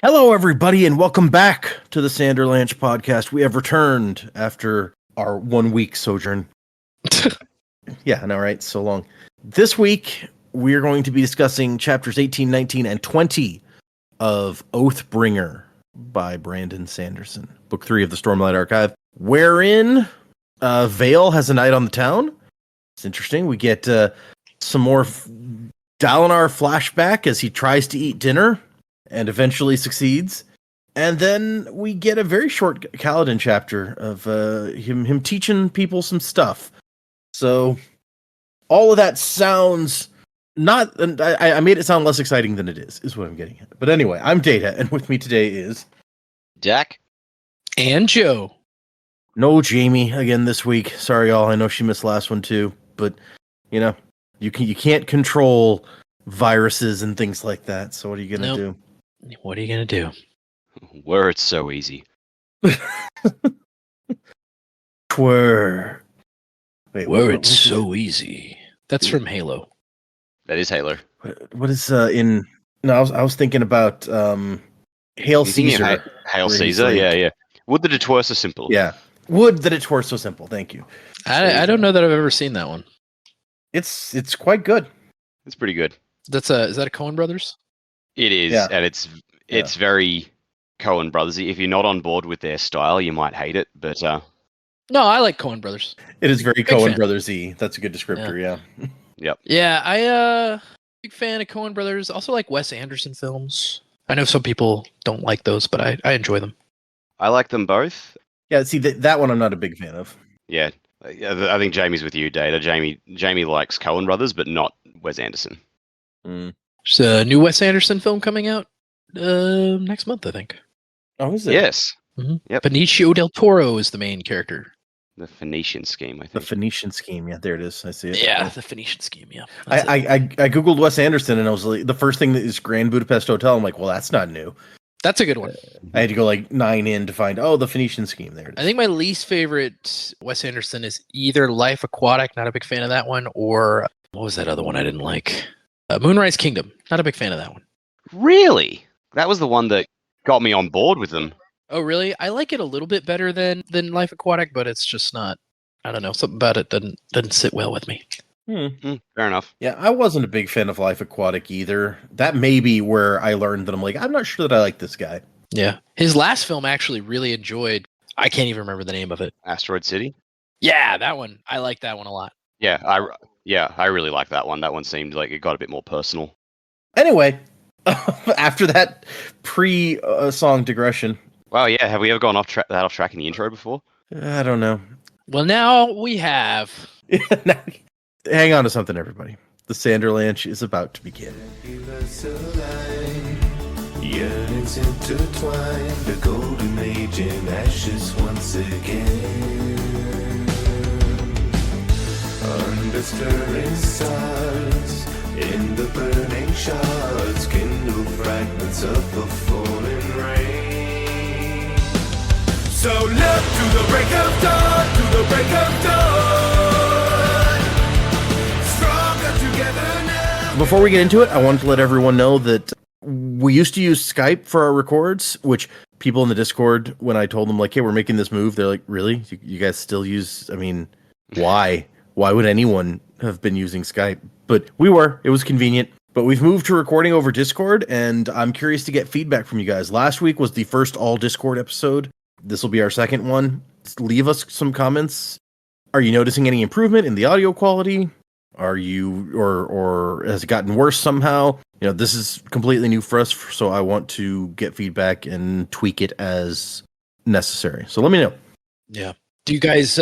Hello, everybody, and welcome back to the Sander Lanch podcast. We have returned after our 1 week sojourn. Yeah, I know, right? So long. This week, we are going to be discussing chapters 18, 19, and 20 of Oathbringer by Brandon Sanderson, book 3 of the Stormlight Archive, wherein Vale has a night on the town. It's interesting. We get some more Dalinar flashback as he tries to eat dinner and eventually succeeds. And then we get a very short Kaladin chapter of him teaching people some stuff. So all of that sounds not... I made it sound less exciting than it is what I'm getting at. But anyway, I'm Data, and with me today is... Jack. And Joe. No Jaymee again this week. Sorry, y'all. I know she missed last one too. But, you know, you can't control viruses and things like that. So what are you going to do? What are you going to do? Words so easy. Twir. Wait, Words so easy. That's from Halo. That is Halo. What is in... No, I was thinking about Hail Caesar. Hail Caesar, like, yeah. Would that it were so simple. Yeah. Would that it were so simple. Thank you. I don't know that I've ever seen that one. It's quite good. It's pretty good. Is that a Coen Brothers? It is, yeah. And it's very Coen Brothers-y. If you're not on board with their style, you might hate it, but... No, I like Coen Brothers. It is very Coen Brothers-y. That's a good descriptor, yeah. Yep. Yeah, I big fan of Coen Brothers. Also like Wes Anderson films. I know some people don't like those, but I enjoy them. I like them both. Yeah, see, that one I'm not a big fan of. Yeah, I think Jamie's with you, Data. Jamie likes Coen Brothers, but not Wes Anderson. There's a new Wes Anderson film coming out next month, I think. Oh, is it? Yes. Mm-hmm. Yep. Benicio del Toro is the main character. The Phoenician Scheme, I think. The Phoenician Scheme, yeah, there it is. I see it. Yeah, the Phoenician Scheme, yeah. I googled Wes Anderson, and I was like, the first thing that is Grand Budapest Hotel. I'm like, well, that's not new. That's a good one. I had to go like 9 in to find, the Phoenician Scheme. There it is. I think my least favorite Wes Anderson is either Life Aquatic, not a big fan of that one, or what was that other one I didn't like? Moonrise Kingdom, not a big fan of that one. Really? That was the one that got me on board with them. Oh, really? I like it a little bit better than Life Aquatic, but it's just not, I don't know, something about it doesn't sit well with me. Fair enough. Yeah, I wasn't a big fan of Life Aquatic either. That may be where I learned that I'm like, I'm not sure that I like this guy. Yeah. His last film I actually really enjoyed. I can't even remember the name of it. Asteroid City? Yeah, that one. I like that one a lot. Yeah, I really like that one. That one seemed like it got a bit more personal. Anyway, after that pre-song digression. Wow, yeah. Have we ever gone off track in the intro before? I don't know. Well, now we have. Hang on to something, everybody. The Sander Lanch is about to begin. Yearnings intertwined, the golden age in ashes once again. Under stirring stars, in the burning shards, kindle fragments of the falling rain. So look to the break of dawn, to the break of dawn. Stronger together now. Before we get into it, I wanted to let everyone know that we used to use Skype for our records, which people in the Discord, when I told them, like, hey, we're making this move, they're like, really? You guys still use, I mean, why? Why would anyone have been using Skype? But we were. It was convenient. But we've moved to recording over Discord, and I'm curious to get feedback from you guys. Last week was the first all Discord episode. This will be our second one. Leave us some comments. Are you noticing any improvement in the audio quality? Are you, or has it gotten worse somehow? You know, this is completely new for us, so I want to get feedback and tweak it as necessary. So let me know. Yeah. Do you guys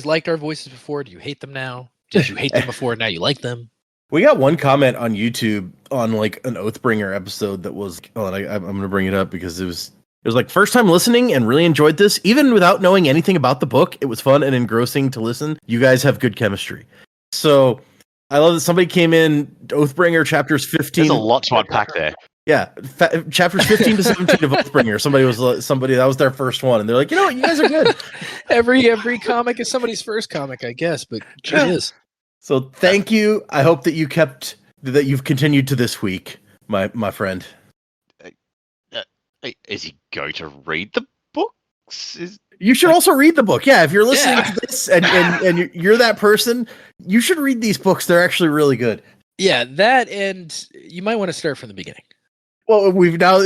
liked our voices before? Do you hate them now? Did you hate them before? Now you like them? We got one comment on YouTube on like an Oathbringer episode that was, I'm going to bring it up because it was like first time listening and really enjoyed this. Even without knowing anything about the book, it was fun and engrossing to listen. You guys have good chemistry. So I love that somebody came in, Oathbringer chapters 15. There's a lot to unpack there. Yeah, chapters 15 to 17 of Oathbringer. Somebody that was their first one, and they're like, you know what, you guys are good. Every comic is somebody's first comic, I guess, but it is. So thank you. I hope that you've continued to this week, my friend. is he going to read the books? You should also read the book. Yeah, if you're listening Yeah. to this and you're that person, you should read these books. They're actually really good. Yeah, that, and you might want to start from the beginning. Well, we've now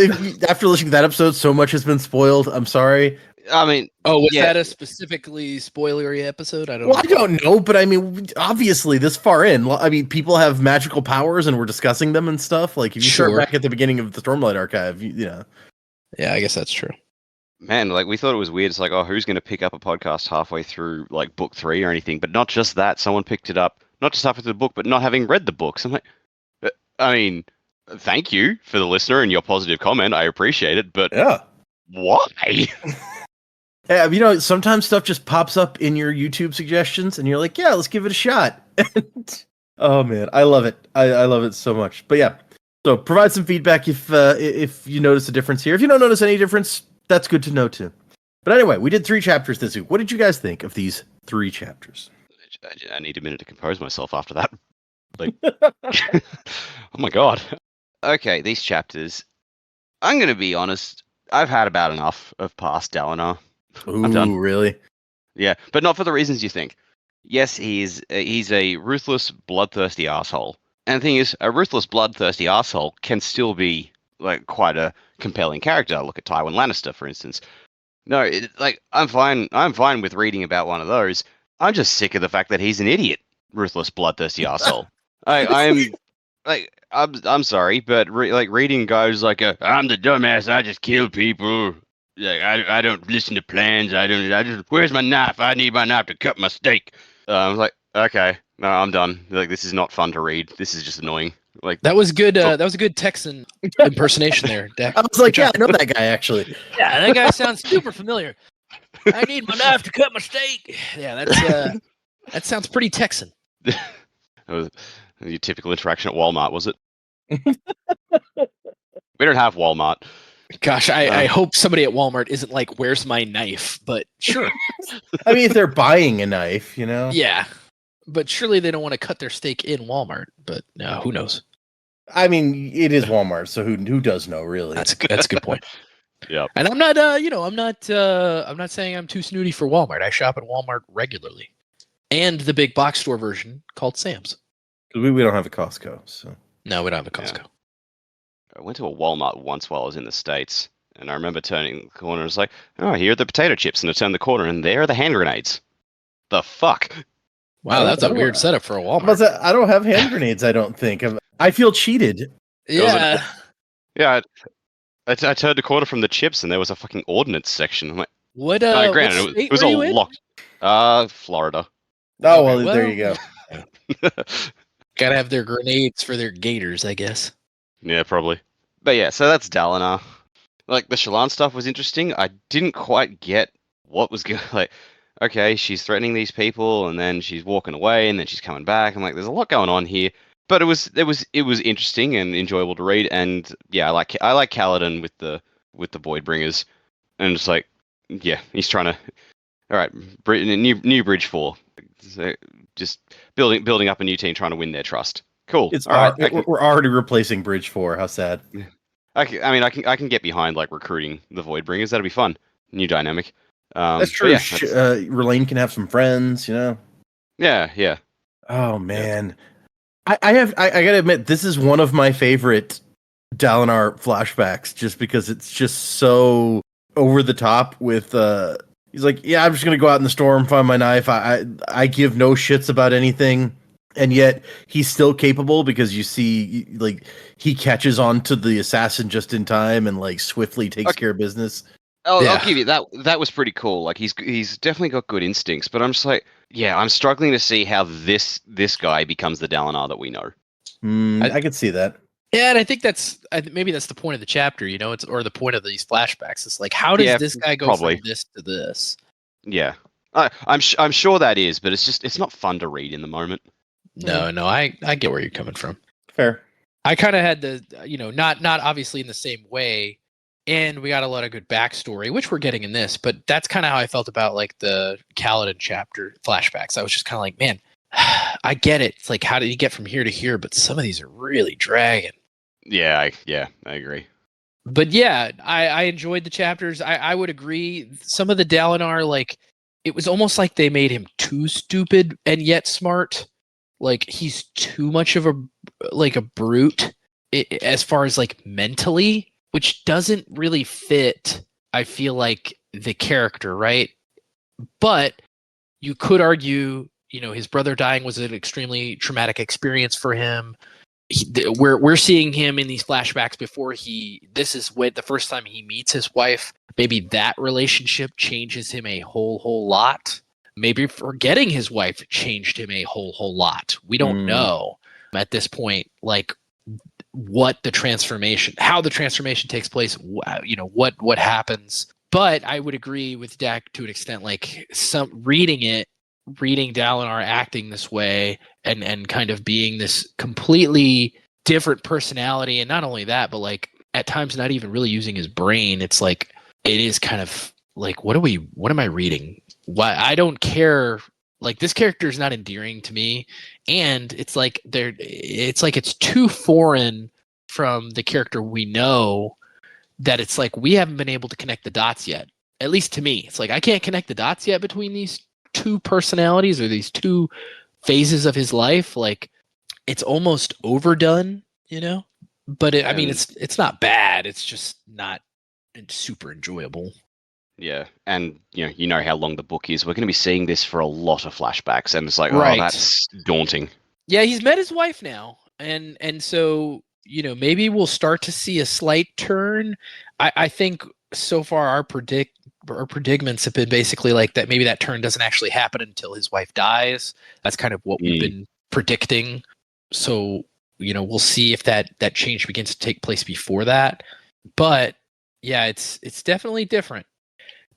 after listening to that episode, so much has been spoiled. I'm sorry. I mean, Oh, was yeah. that a specifically spoilery episode? I don't Well, know. I don't know, but I mean, obviously, this far in, I mean, people have magical powers, and we're discussing them and stuff. Like, if you start Sure. back at the beginning of the Stormlight Archive, you know. Yeah, I guess that's true. man, like we thought it was weird. It's like, oh, who's going to pick up a podcast halfway through like book 3 or anything? But not just that, someone picked it up, not just halfway through the book, but not having read the books. I'm like, I mean, thank you for the listener and your positive comment. I appreciate it, but Yeah. why? Yeah, you know, sometimes stuff just pops up in your YouTube suggestions, and you're like, yeah, let's give it a shot. Oh man, I love it. I love it so much. But yeah, so provide some feedback if you notice a difference here. If you don't notice any difference, that's good to know too. But anyway, we did 3 chapters this week. What did you guys think of these 3 chapters? I need a minute to compose myself after that. Like, oh my god. Okay, these chapters. I'm going to be honest. I've had about enough of past Dalinar. I'm done. Ooh, really? Yeah, but not for the reasons you think. Yes, he's a ruthless, bloodthirsty asshole. And the thing is, a ruthless, bloodthirsty asshole can still be like quite a compelling character. Look at Tywin Lannister, for instance. No, I'm fine with reading about one of those. I'm just sick of the fact that he's an idiot, ruthless, bloodthirsty asshole. I'm sorry, but reading guys like I'm the dumbass. I just kill people. Like, I don't listen to plans. I just where's my knife? I need my knife to cut my steak. I was like, okay, no, I'm done. Like, this is not fun to read. This is just annoying. Like, That was good. That was a good Texan impersonation there, Dak. I was like, Good yeah, job. I know that guy actually. Yeah, that guy sounds super familiar. I need my knife to cut my steak. Yeah, that sounds pretty Texan. that was your typical interaction at Walmart, was it? We don't have Walmart. Gosh, I hope somebody at Walmart isn't like, "Where's my knife?" But sure, I mean, if they're buying a knife, you know. yeah. But surely they don't want to cut their steak in Walmart. But no, who knows? I mean, it is Walmart, so who does know really? That's a good point. Yeah. And I'm not, I'm not saying I'm too snooty for Walmart. I shop at Walmart regularly, and the big box store version called Sam's. We don't have a Costco, so. No, we don't have a Costco. I went to a Walmart once while I was in the States, and I remember turning the corner and it was like, oh, here are the potato chips, and I turned the corner and there are the hand grenades. The fuck? Wow, that's a weird setup for a Walmart. I don't have hand grenades, I don't think. I feel cheated. Yeah, Yeah, I turned the corner from the chips and there was a fucking ordnance section. I'm like, what? granted, What state it was were all you in? locked. Florida. Oh, Okay, well, there you go. Gotta have their grenades for their gators, I guess. Yeah, probably. But yeah, so that's Dalinar. Like, the Shallan stuff was interesting. I didn't quite get what was going like, okay, she's threatening these people, and then she's walking away, and then she's coming back. I'm like, there's a lot going on here. But it was interesting and enjoyable to read, and yeah, I like Kaladin with the Voidbringers. And it's like, yeah, he's trying to alright, new Bridge 4. So just building up a new team, trying to win their trust. Cool. It's All right, we're already replacing Bridge 4. How sad. I can get behind like recruiting the Voidbringers. That'll be fun. New dynamic. That's but true. Yeah, Relaine can have some friends, you know. yeah. Oh man, I gotta admit, this is one of my favorite Dalinar flashbacks, just because it's just so over the top. With he's like, yeah, I'm just gonna go out in the storm, find my knife. I give no shits about anything. And yet he's still capable, because you see, like, he catches on to the assassin just in time and like swiftly takes care of business. I'll Yeah. give you that. That was pretty cool. Like, he's definitely got good instincts. But I'm just like, yeah, I'm struggling to see how this guy becomes the Dalinar that we know. I could see that. Yeah, and I think maybe that's the point of the chapter, you know, or the point of these flashbacks. It's like, how does this guy go probably from this to this? Yeah, I'm sure that is, but it's not fun to read in the moment. No, I get where you're coming from. Fair. I kind of had the, not obviously in the same way, and we got a lot of good backstory, which we're getting in this, but that's kind of how I felt about like the Kaladin chapter flashbacks. I was just kind of like, man, I get it. It's like, how did you get from here to here? But some of these are really dragging. Yeah, I agree. But yeah, I enjoyed the chapters. I would agree. Some of the Dalinar, like, it was almost like they made him too stupid and yet smart. Like, he's too much of a brute as far as like mentally, which doesn't really fit, I feel like, the character, right? But you could argue, his brother dying was an extremely traumatic experience for him. We're seeing him in these flashbacks before this is when the first time he meets his wife. Maybe that relationship changes him a whole lot. Maybe forgetting his wife changed him a whole lot. We don't know at this point, like, how the transformation takes place, what happens. But I would agree with Dak to an extent, like, reading Dalinar acting this way and kind of being this completely different personality. And not only that, but like at times not even really using his brain. It's like, it is kind of like, what am I reading? Why? I don't care. Like, this character is not endearing to me. And it's like it's too foreign from the character we know that it's like, we haven't been able to connect the dots yet. At least to me, it's like, I can't connect the dots yet between these two personalities or these two phases of his life. Like, it's almost overdone, but I mean, it's not bad. It's just not super enjoyable. Yeah, and you know how long the book is. We're going to be seeing this for a lot of flashbacks, and it's like, Right. Oh, that's daunting. Yeah, he's met his wife now, and so maybe we'll start to see a slight turn. I think so far our predicaments have been basically like that. Maybe that turn doesn't actually happen until his wife dies. That's kind of what we've been predicting. So we'll see if that change begins to take place before that. But yeah, it's definitely different.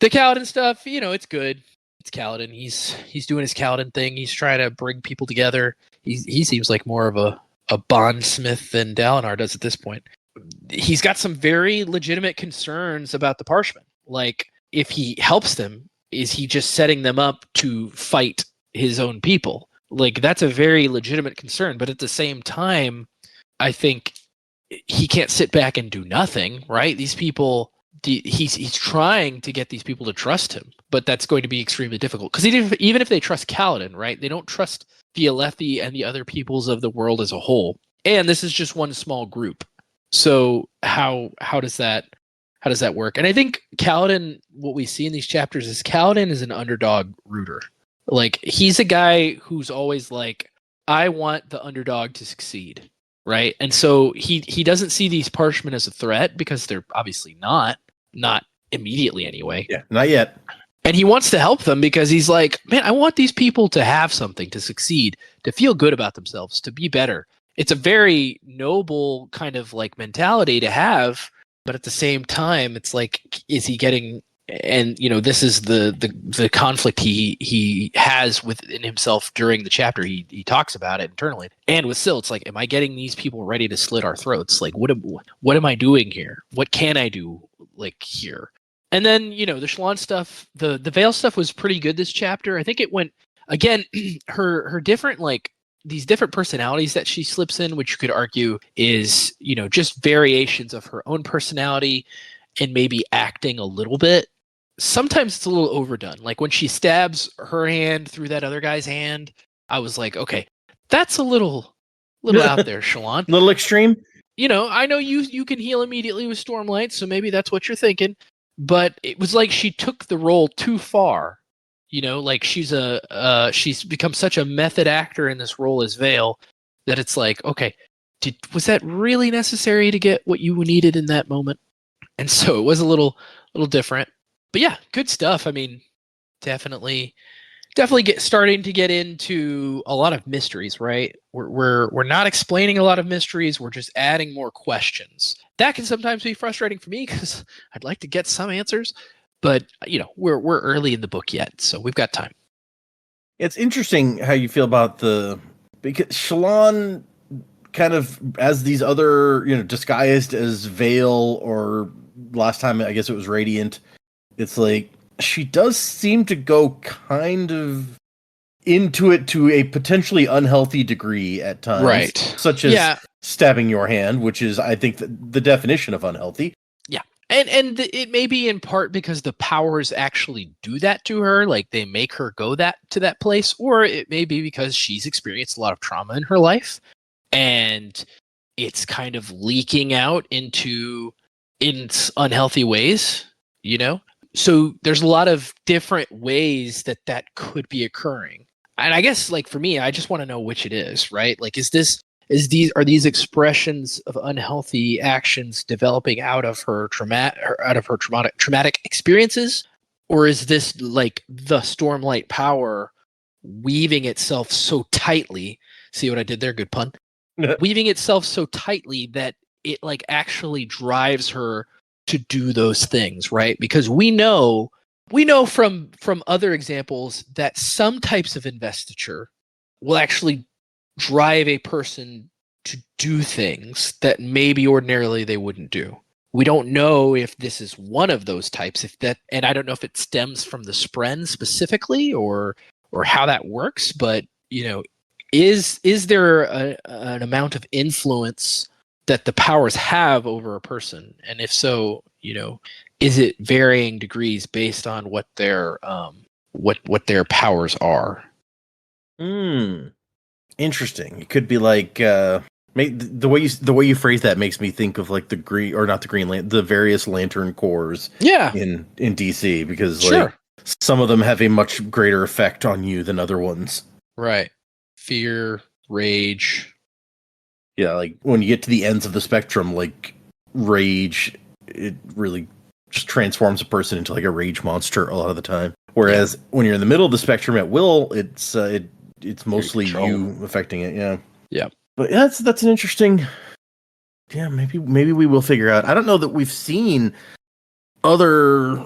The Kaladin stuff, it's good. It's Kaladin. He's doing his Kaladin thing. He's trying to bring people together. He seems like more of a bondsmith than Dalinar does at this point. He's got some very legitimate concerns about the Parshmen. Like, if he helps them, is he just setting them up to fight his own people? Like, that's a very legitimate concern. But at the same time, I think he can't sit back and do nothing, right? These people, he's trying to get these people to trust him, but that's going to be extremely difficult. Because even if they trust Kaladin, right, they don't trust the Alethi and the other peoples of the world as a whole. And this is just one small group. So how does that work? And I think Kaladin, what we see in these chapters is Kaladin is an underdog rooter. Like, he's a guy who's always like, I want the underdog to succeed, right? And so he doesn't see these Parshmen as a threat, because they're obviously not immediately anyway. Yeah, not yet. And he wants to help them because he's like, man, I want these people to have something, to succeed, to feel good about themselves, to be better. It's a very noble kind of like mentality to have, but at the same time, it's like, is he getting? And this is the conflict he has within himself during the chapter. He talks about it internally, and with Syl, it's like, am I getting these people ready to slit our throats? Like, what am I doing here? What can I do like here? And then the Shallan stuff, the Veil stuff was pretty good this chapter. I think it went, again, her different, like, these different personalities that she slips in, which you could argue is just variations of her own personality and maybe acting a little bit. Sometimes it's a little overdone. Like, when she stabs her hand through that other guy's hand, I was like, okay, that's a little out there, Shallan. A little extreme. I know you can heal immediately with Stormlight, so maybe that's what you're thinking. But it was like she took the role too far. Like, she's become such a method actor in this role as Veil that it's like, okay, was that really necessary to get what you needed in that moment? And so it was a little different. But yeah, good stuff. I mean, definitely starting to get into a lot of mysteries, right? We're not explaining a lot of mysteries. We're just adding more questions. That can sometimes be frustrating for me because I'd like to get some answers, but we're early in the book yet, so we've got time. It's interesting how you feel about because Shallan kind of, as these other, disguised as Veil, or last time I guess it was Radiant. It's like, she does seem to go kind of into it to a potentially unhealthy degree at times. Right. Such as stabbing your hand, which is, I think, the definition of unhealthy. And it may be in part because the powers actually do that to her, like they make her go to that place, or it may be because she's experienced a lot of trauma in her life, and it's kind of leaking out in unhealthy ways, you know? So there's a lot of different ways that could be occurring. And I guess, like, for me, I just want to know which it is, right? Like, are these expressions of unhealthy actions developing out of her traumatic experiences, or is this like the Stormlight power weaving itself so tightly? See what I did there? Good pun. Weaving itself so tightly that it like actually drives her to do those things, right? Because we know from other examples that some types of investiture will actually drive a person to do things that maybe ordinarily they wouldn't do. We don't know if this is one of those types, and I don't know if it stems from the Spren specifically or how that works, but you know, is there an amount of influence that the powers have over a person? And if so, you know, is it varying degrees based on what their powers are? Interesting. It could be like the way you phrase that makes me think of like the various Lantern Corps. Yeah. In DC, because Sure. like some of them have a much greater effect on you than other ones. Right. Fear, rage. Yeah, like when you get to the ends of the spectrum, like rage, it really just transforms a person into like a rage monster a lot of the time. Whereas when you're in the middle of the spectrum at will, it's mostly you affecting it. Yeah. Yeah. But yeah, that's an interesting. Yeah, maybe we will figure out. I don't know that we've seen other.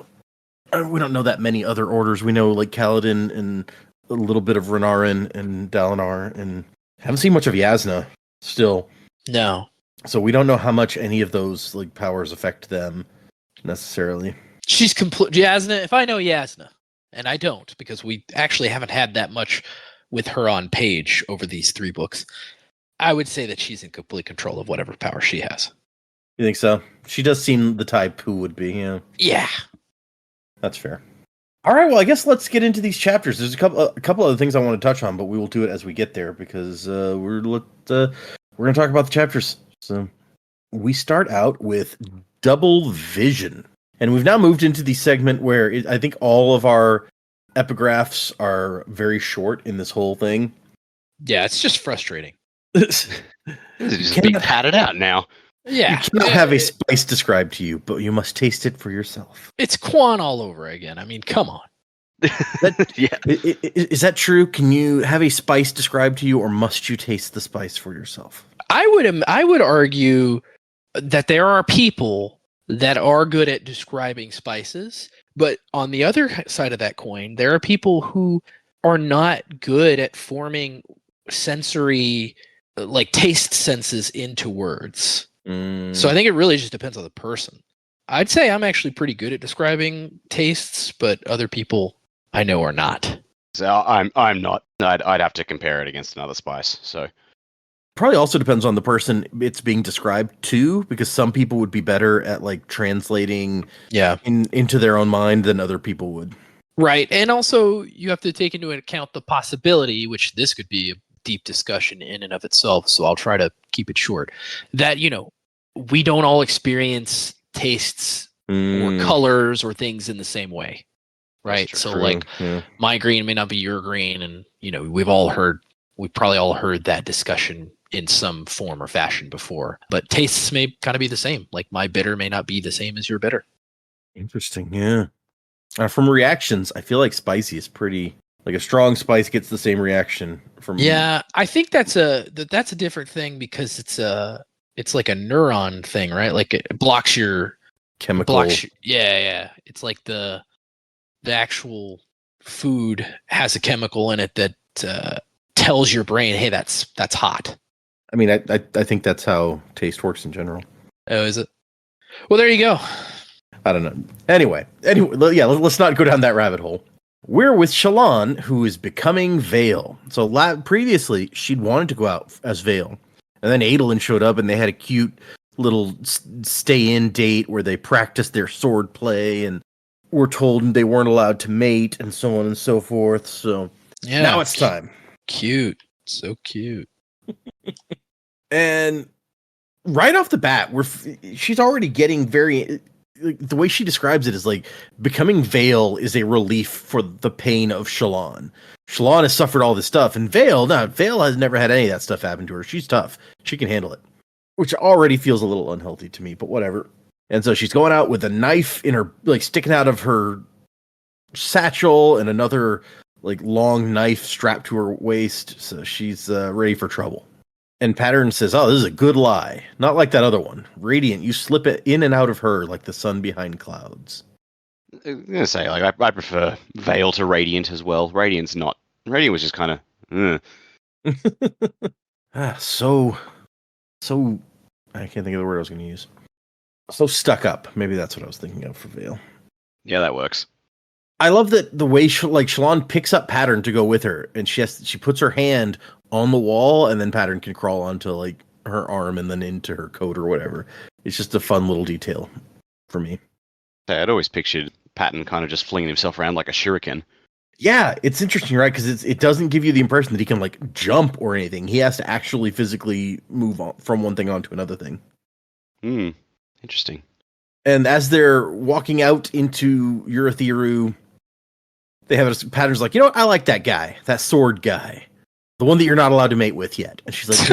We don't know that many other orders. We know like Kaladin and a little bit of Renarin and Dalinar, and haven't seen much of Yasna still. No. So we don't know how much any of those like powers affect them necessarily. She's complete Yasna. If I know Yasna, and I don't, because we actually haven't had that much with her on page over these 3 books, I would say that she's in complete control of whatever power she has. You think so? She does seem the type who would be. Yeah. Yeah. That's fair. All right, well, I guess let's get into these chapters. There's a couple other things I want to touch on, but we will do it as we get there because we're going to talk about the chapters. So we start out with Double Vision, and we've now moved into the segment where I think all of our epigraphs are very short in this whole thing. Yeah, it's just frustrating. It's just being padded out now. Yeah. You cannot have a spice described to you, but you must taste it for yourself. It's Quan all over again. I mean, come on. Is that true? Can you have a spice described to you, or must you taste the spice for yourself? I would argue that there are people that are good at describing spices, but on the other side of that coin, there are people who are not good at forming sensory, like taste senses into words. So I think it really just depends on the person. I'd say I'm actually pretty good at describing tastes, but other people I know are not. So I'm not. I'd have to compare it against another spice. So probably also depends on the person it's being described to, because some people would be better at like translating into their own mind than other people would. Right. And also you have to take into account the possibility, which this could be a deep discussion in and of itself, so I'll try to keep it short, that, you know, we don't all experience tastes or colors or things in the same way, right? So like my green may not be your green, and you know, we've probably all heard that discussion in some form or fashion before, but tastes may kind of be the same. Like my bitter may not be the same as your bitter. Interesting. Yeah. From reactions, I feel like spicy is pretty, like a strong spice gets the same reaction from. Yeah, I think that's a different thing, because it's like a neuron thing, right? Like it blocks your chemical. Yeah. It's like the actual food has a chemical in it that tells your brain, hey, that's hot. I mean, I think that's how taste works in general. Oh, is it? Well, there you go. I don't know. Anyway, yeah, let's not go down that rabbit hole. We're with Shallan, who is becoming Vale. So previously, she'd wanted to go out as Vale. And then Adolin showed up, and they had a cute little stay-in date where they practice their sword play, and were told they weren't allowed to mate, and so on and so forth. So Yeah. now it's time. Cute. So cute. And right off the bat, she's already getting very... the way she describes it is like becoming Vale is a relief for the pain of Shallan. Shallan has suffered all this stuff, and Vale has never had any of that stuff happen to her. She's tough. She can handle it, which already feels a little unhealthy to me, but whatever. And so she's going out with a knife in her, like, sticking out of her satchel, and another like long knife strapped to her waist. So she's ready for trouble. And Pattern says, "Oh, this is a good lie. Not like that other one. Radiant, you slip it in and out of her like the sun behind clouds." I'm gonna say, like, I prefer Vale to Radiant as well. Radiant was just kind of. So I can't think of the word I was going to use. So stuck up. Maybe that's what I was thinking of for Vale. Yeah, that works. I love that the way Shallan picks up Pattern to go with her, and she puts her hand on the wall, and then Pattern can crawl onto like her arm and then into her coat or whatever. It's just a fun little detail for me. I'd always pictured Patton kind of just flinging himself around like a shuriken. Yeah, it's interesting, right? Because it doesn't give you the impression that he can like jump or anything. He has to actually physically move on from one thing onto another thing. Interesting. And as they're walking out into Urithiru, they have Pattern's like, you know what? I like that guy, that sword guy, the one that you're not allowed to mate with yet. And she's like,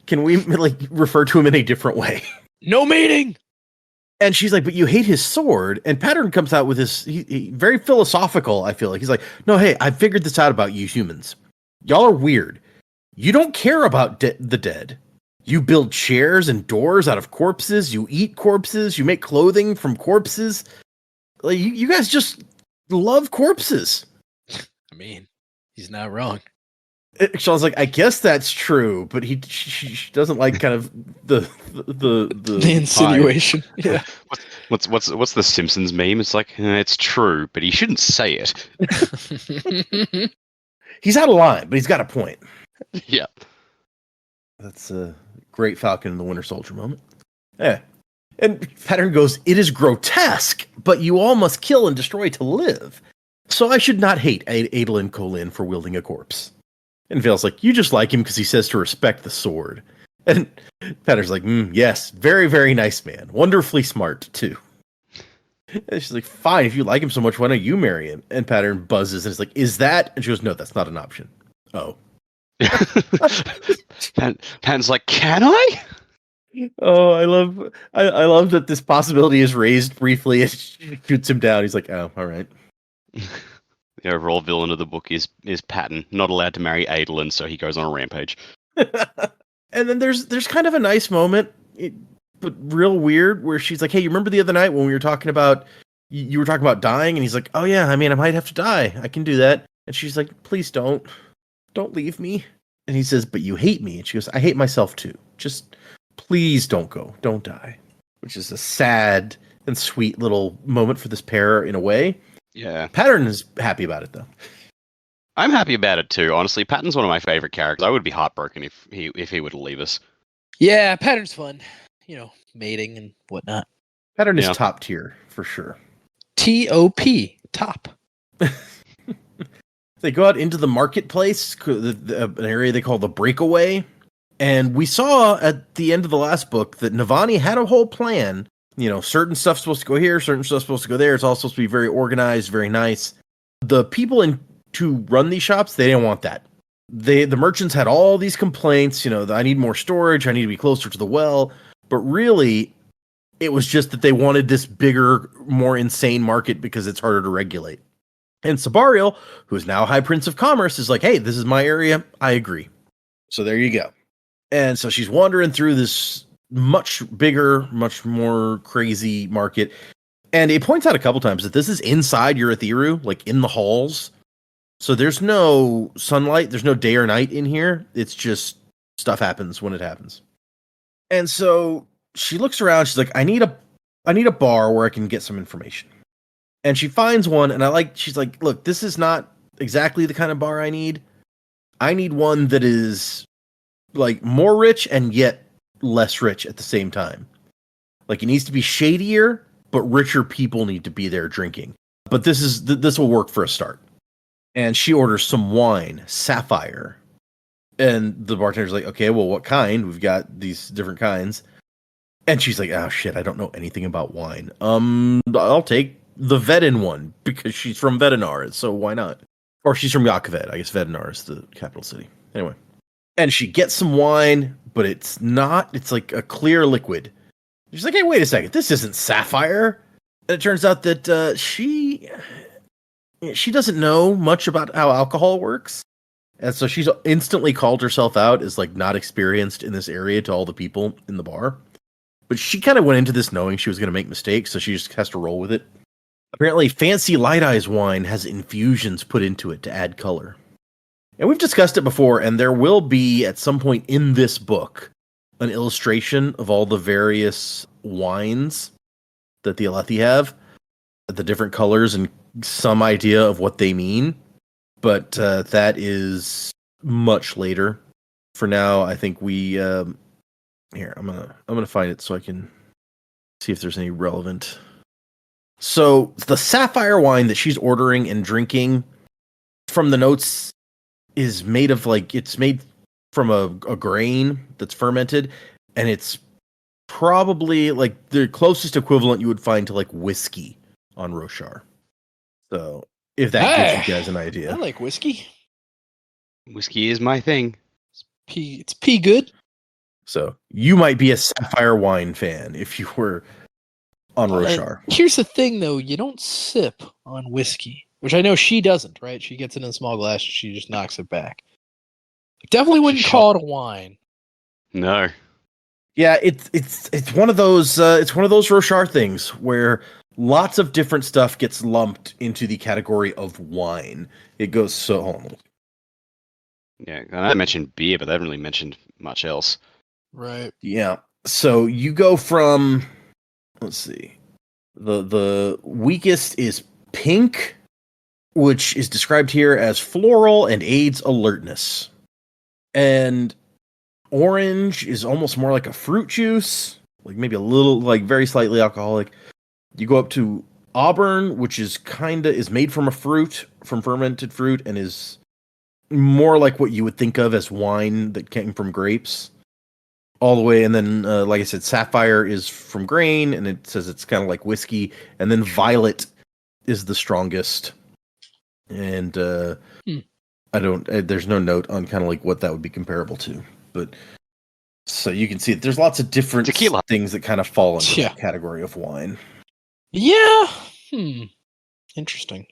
can we like refer to him in a different way? No mating. And she's like, but you hate his sword. And Pattern comes out with this he very philosophical, I feel like. He's like, no, hey, I figured this out about you humans. Y'all are weird. You don't care about the dead. You build chairs and doors out of corpses. You eat corpses. You make clothing from corpses. Like, you guys just love corpses. I mean, he's not wrong. Sean's like, I guess that's true, but she doesn't like kind of the insinuation. Yeah. What's the Simpsons meme? It's like, it's true, but he shouldn't say it. He's out of line, but he's got a point. Yeah. That's a great Falcon and the Winter Soldier moment. Yeah. And Pattern goes, it is grotesque, but you all must kill and destroy to live. So I should not hate Adolin Kholin for wielding a corpse. And Vale's like, you just like him because he says to respect the sword. And Pattern's like, yes, very, very nice man. Wonderfully smart, too. And she's like, fine, if you like him so much, why don't you marry him? And Pattern buzzes and is like, is that? And she goes, no, that's not an option. Oh. Patton's like, can I? Oh, I love that this possibility is raised briefly and she shoots him down. He's like, oh, all right. The overall villain of the book is Patton, not allowed to marry Adolin, so he goes on a rampage. And then there's kind of a nice moment, but real weird, where she's like, hey, you remember the other night when we were talking about, you were talking about dying? And he's like, oh yeah, I mean, I might have to die. I can do that. And she's like, please don't leave me. And he says, but you hate me. And she goes, I hate myself too. Just please don't go. Don't die. Which is a sad and sweet little moment for this pair in a way. Yeah. Pattern is happy about it though. I'm happy about it too. Honestly, Patton's one of my favorite characters. I would be heartbroken if he were to leave us. Yeah, Pattern's fun. You know, mating and whatnot. Pattern is top tier for sure. T-O-P. Top. They go out into the marketplace, an area they call the Breakaway. And we saw at the end of the last book that Navani had a whole plan. You know, certain stuff's supposed to go here, certain stuff's supposed to go there. It's all supposed to be very organized, very nice. The people to run these shops, they didn't want that. The merchants had all these complaints, you know, I need more storage, I need to be closer to the well. But really, it was just that they wanted this bigger, more insane market because it's harder to regulate. And Sabariel, who is now High Prince of Commerce, is like, hey, this is my area. I agree. So there you go. And so she's wandering through this much bigger, much more crazy market. And it points out a couple times that this is inside Urithiru, like in the halls. So there's no sunlight. There's no day or night in here. It's just stuff happens when it happens. And so she looks around. She's like, I need a bar where I can get some information. And she finds one, and she's like, look, this is not exactly the kind of bar I need. I need one that is like more rich and yet less rich at the same time. Like, it needs to be shadier, but richer people need to be there drinking. But this will work for a start. And she orders some wine, Sapphire. And the bartender's like, okay, well, what kind? We've got these different kinds. And she's like, oh shit, I don't know anything about wine. I'll take the Vedin one because she's from Vedinar, so why not? Or she's from Yakoved. I guess Vedinar is the capital city. Anyway. And she gets some wine, but it's like a clear liquid. She's like, hey, wait a second, this isn't Sapphire. And it turns out that she doesn't know much about how alcohol works. And so she's instantly called herself out as like not experienced in this area to all the people in the bar. But she kind of went into this knowing she was going to make mistakes, so she just has to roll with it. Apparently, Fancy Light Eyes wine has infusions put into it to add color. And we've discussed it before, and there will be, at some point in this book, an illustration of all the various wines that the Alethi have, the different colors, and some idea of what they mean. But that is much later. For now, I think we... Here, I'm gonna find it so I can see if there's any relevant. So the Sapphire wine that she's ordering and drinking, from the notes, is made of it's made from a grain that's fermented, and it's probably like the closest equivalent you would find to like whiskey on Roshar. So if that gives you guys an idea, I like whiskey. Whiskey is my thing. It's pea good. So you might be a Sapphire wine fan if you were on Roshar. Here's the thing, though. You don't sip on whiskey, which I know she doesn't, right? She gets it in a small glass and she just knocks it back. Definitely wouldn't call it a wine. No. Yeah, it's one of those Roshar things where lots of different stuff gets lumped into the category of wine. It goes so... Yeah, and I mentioned beer, but they haven't really mentioned much else. Right. Yeah. So you go from, let's see, the weakest is pink, which is described here as floral and aids alertness. And orange is almost more like a fruit juice, like maybe a little, like very slightly alcoholic. You go up to auburn, which is made from from fermented fruit, and is more like what you would think of as wine that came from grapes. All the way, and then, like I said, Sapphire is from grain, and it says it's kind of like whiskey, and then Violet is the strongest. And there's no note on kind of like what that would be comparable to, but so you can see there's lots of different Tequila things that kind of fall into the category of wine. Yeah. Interesting.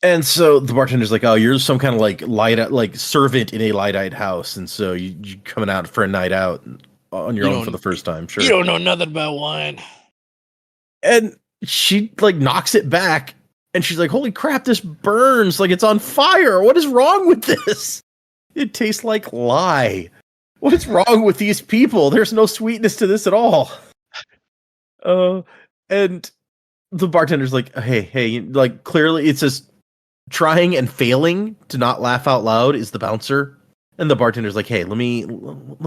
And so the bartender's like, oh, you're some kind of like servant in a light-eyed house, and so you coming out for a night out on your own for the first time. Sure. You don't know nothing about wine. And she like knocks it back, and she's like, holy crap, this burns like it's on fire. What is wrong with this? It tastes like lye. What is wrong with these people? There's no sweetness to this at all. And the bartender's like, hey, like clearly it says trying and failing to not laugh out loud is the bouncer. And the bartender's like, hey, let me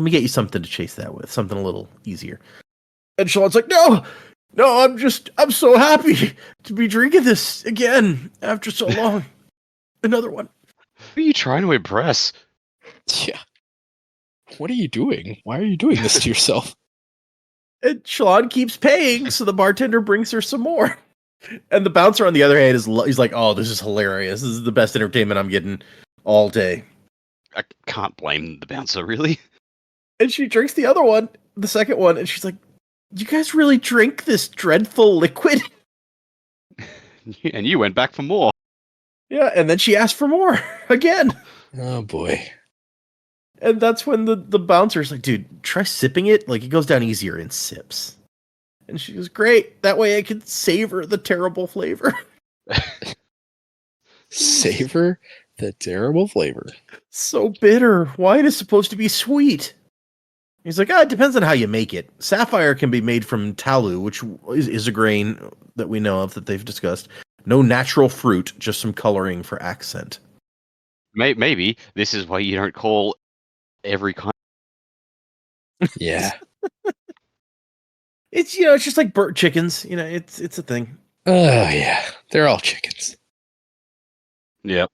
get you something to chase that with, something a little easier. And Shalon's like, no, I'm so happy to be drinking this again after so long. Another one. Who are you trying to impress? Yeah. What are you doing? Why are you doing this to yourself? And Shalon keeps paying, so the bartender brings her some more. And the bouncer, on the other hand, he's like, oh, this is hilarious. This is the best entertainment I'm getting all day. I can't blame the bouncer, really. And she drinks the other one, the second one, and she's like, you guys really drink this dreadful liquid? And you went back for more. Yeah, and then she asked for more again. Oh, boy. And that's when the bouncer's like, dude, try sipping it. Like, it goes down easier in sips. And she goes, great. That way I can savor the terrible flavor. Savor the terrible flavor. So bitter. Wine is supposed to be sweet. He's like, it depends on how you make it. Sapphire can be made from talu, which is a grain that we know of that they've discussed. No natural fruit, just some coloring for accent. Maybe this is why you don't call every kind Yeah. It's it's just like burnt chickens. It's a thing. Oh yeah. They're all chickens. Yep.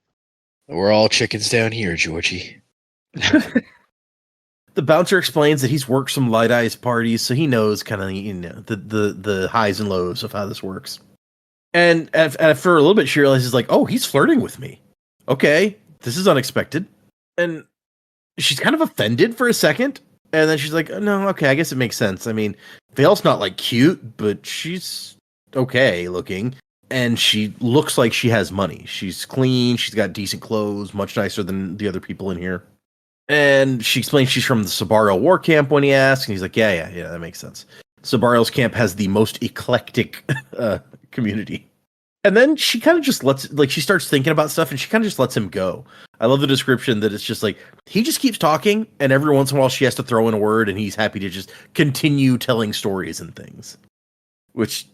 We're all chickens down here, Georgie. The bouncer explains that he's worked some light eyes parties, so he knows kind of the highs and lows of how this works. And after a little bit, she realizes like, oh, he's flirting with me. Okay, this is unexpected. And she's kind of offended for a second, and then she's like, oh, no, okay, I guess it makes sense. I mean, Vale's not like cute, but she's okay looking, and she looks like she has money. She's clean, she's got decent clothes, much nicer than the other people in here. And she explains she's from the Sabaro war camp when he asks, and he's like, yeah, that makes sense. Sabaro's camp has the most eclectic community. And then she kind of just she starts thinking about stuff, and she kind of just lets him go. I love the description that it's just like, he just keeps talking, and every once in a while she has to throw in a word, and he's happy to just continue telling stories and things. Which,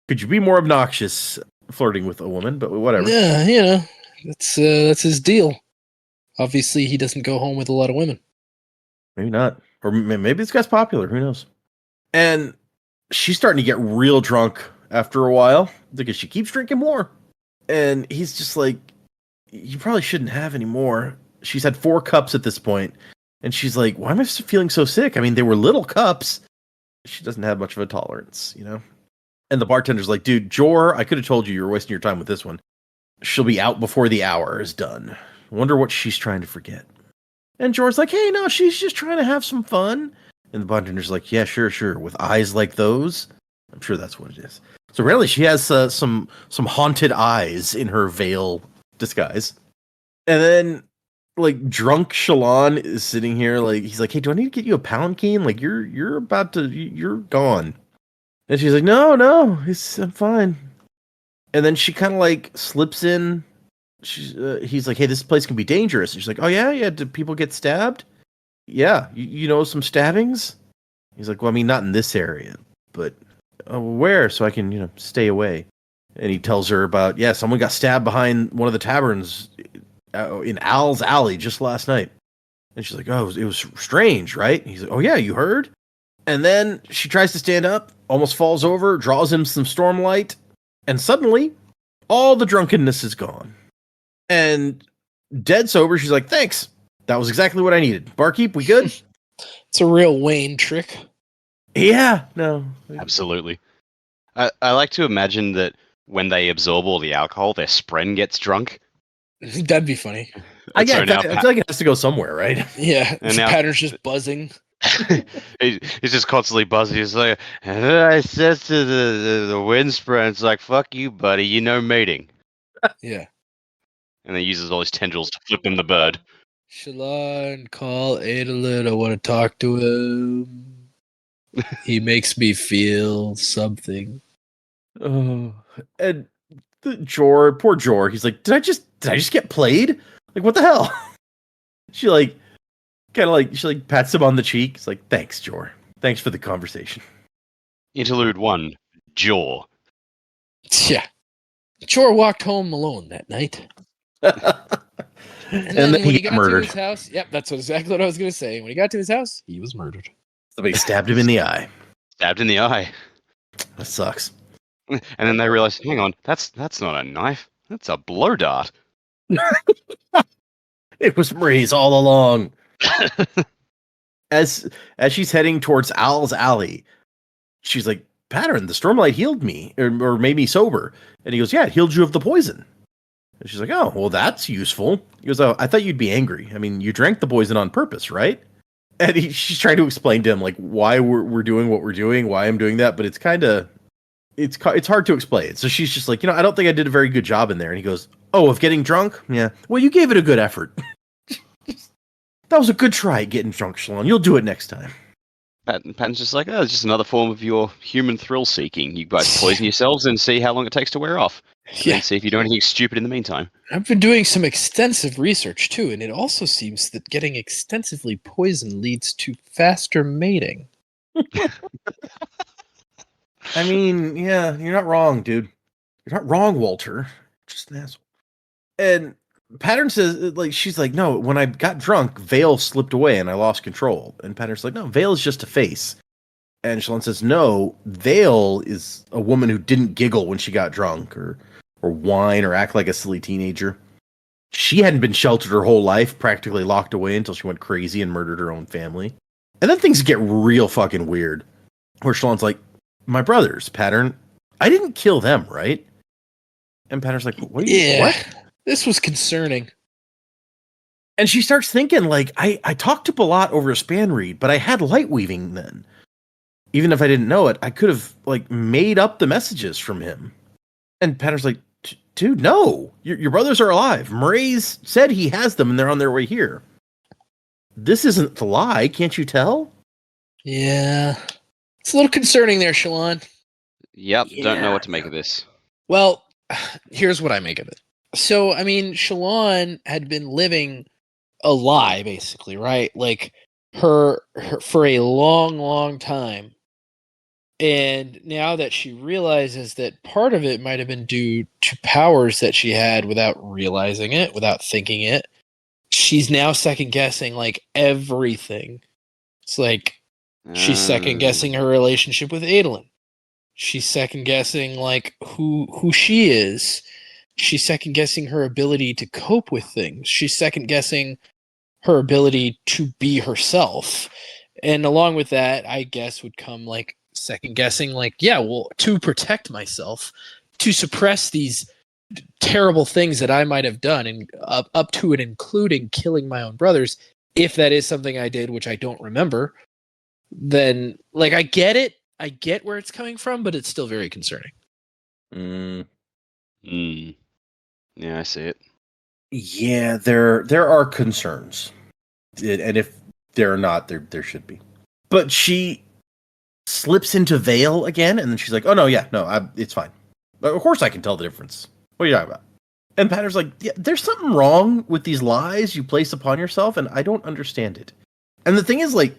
could you be more obnoxious flirting with a woman? But whatever. Yeah, that's his deal. Obviously, he doesn't go home with a lot of women. Maybe not. Or maybe this guy's popular. Who knows? And she's starting to get real drunk after a while because she keeps drinking more. And he's just like, you probably shouldn't have any more. She's had 4 cups at this point, and she's like, why am I feeling so sick? I mean, they were little cups. She doesn't have much of a tolerance, And the bartender's like, dude, Jor, I could have told you were wasting your time with this one. She'll be out before the hour is done. Wonder what she's trying to forget. And Jor's like, hey, no, she's just trying to have some fun. And the bartender's like, yeah, sure. With eyes like those, I'm sure that's what it is. So really, she has some haunted eyes in her veil disguise. And then, like, drunk Shallan is sitting here, like, he's like, hey, do I need to get you a pound cane? Like, you're gone. And she's like, no, I'm fine. And then she kind of like slips in. He's like, hey, this place can be dangerous. And she's like, oh yeah. Did people get stabbed? Yeah, you know some stabbings? He's like, well, I mean, not in this area, but where? So I can, stay away. And he tells her about, someone got stabbed behind one of the taverns in Al's Alley just last night. And she's like, oh, it was strange, right? And he's like, oh yeah, you heard? And then she tries to stand up, almost falls over, draws him some stormlight, and suddenly, all the drunkenness is gone. And dead sober, she's like, thanks. That was exactly what I needed. Barkeep, we good? It's a real Wayne trick. Yeah, no. Absolutely. I like to imagine that when they absorb all the alcohol, their spren gets drunk. That'd be funny. I feel like it has to go somewhere, right? Yeah, And the now- pattern's just buzzing. He's just constantly buzzing. He's like, and then I said to the wind spren, it's like, fuck you, buddy, mating. Yeah. And then he uses all his tendrils to flip him the bird. Shallan, call Adolin. I want to talk to him. He makes me feel something. Oh, and poor Jor, he's like, did I just get played? Like, what the hell? She pats him on the cheek. It's like, thanks, Jor. Thanks for the conversation. Interlude 1, Jaw. Yeah. Jor walked home alone that night. And then when he got murdered. to his house, that's exactly what I was going to say. When he got to his house, he was murdered. Somebody stabbed him in the eye. Stabbed in the eye. That sucks. And then they realize, hang on, that's not a knife. That's a blow dart. It was Marie's all along. As she's heading towards Al's Alley, she's like, Pattern, the stormlight healed me, or made me sober. And he goes, yeah, it healed you of the poison. And she's like, oh, well, that's useful. He goes, oh, I thought you'd be angry. I mean, you drank the poison on purpose, right? And she's trying to explain to him, like, why we're doing what we're doing, why I'm doing that, but it's kind of, it's hard to explain. So she's just like, I don't think I did a very good job in there. And he goes, oh, of getting drunk? Yeah. Well, you gave it a good effort. That was a good try at getting drunk, Shallan. You'll do it next time. Patton's just like, oh, it's just another form of your human thrill seeking. You guys poison yourselves and see how long it takes to wear off. And see if you do anything stupid in the meantime. I've been doing some extensive research too, and it also seems that getting extensively poisoned leads to faster mating. I mean, yeah, you're not wrong, dude. You're not wrong, Walter. Just an asshole. And Pattern says, like, she's like, no, when I got drunk, Vale slipped away and I lost control. And Pattern's like, no, Vale is just a face. And Shalon says, no, Vale is a woman who didn't giggle when she got drunk or whine or act like a silly teenager. She hadn't been sheltered her whole life, practically locked away until she went crazy and murdered her own family. And then things get real fucking weird. Where Shalon's like, my brothers, Pattern, I didn't kill them, right? And Pattern's like, what? This was concerning. And she starts thinking, like, I talked to Balat over a span read, but I had light weaving then. Even if I didn't know it, I could have, like, made up the messages from him. And Pattern's like, dude, no. Your brothers are alive. Murray's said he has them and they're on their way here. This isn't the lie, can't you tell? Yeah. It's a little concerning there, Shalon. Yep, don't know what to make of this. Well, here's what I make of it. So, I mean, Shalon had been living a lie, basically, right? Like, her for a long, long time. And now that she realizes that part of it might have been due to powers that she had without realizing it, without thinking it, she's now second guessing like everything. It's like she's second guessing her relationship with Adolin. She's second guessing like who she is. She's second guessing her ability to cope with things. She's second guessing her ability to be herself. And along with that, I guess would come like second guessing like, yeah, well, to protect myself, to suppress these terrible things that I might have done, and up to and including killing my own brothers, if that is something I did, which I don't remember, then like I get it. I get where it's coming from, but it's still very concerning. Yeah, I see it. Yeah, there are concerns. And if there are not, there should be. But she slips into Vale again, and then she's like, oh, no, it's fine. Of course I can tell the difference. What are you talking about? And Patter's like, yeah, there's something wrong with these lies you place upon yourself, and I don't understand it. And the thing is, like,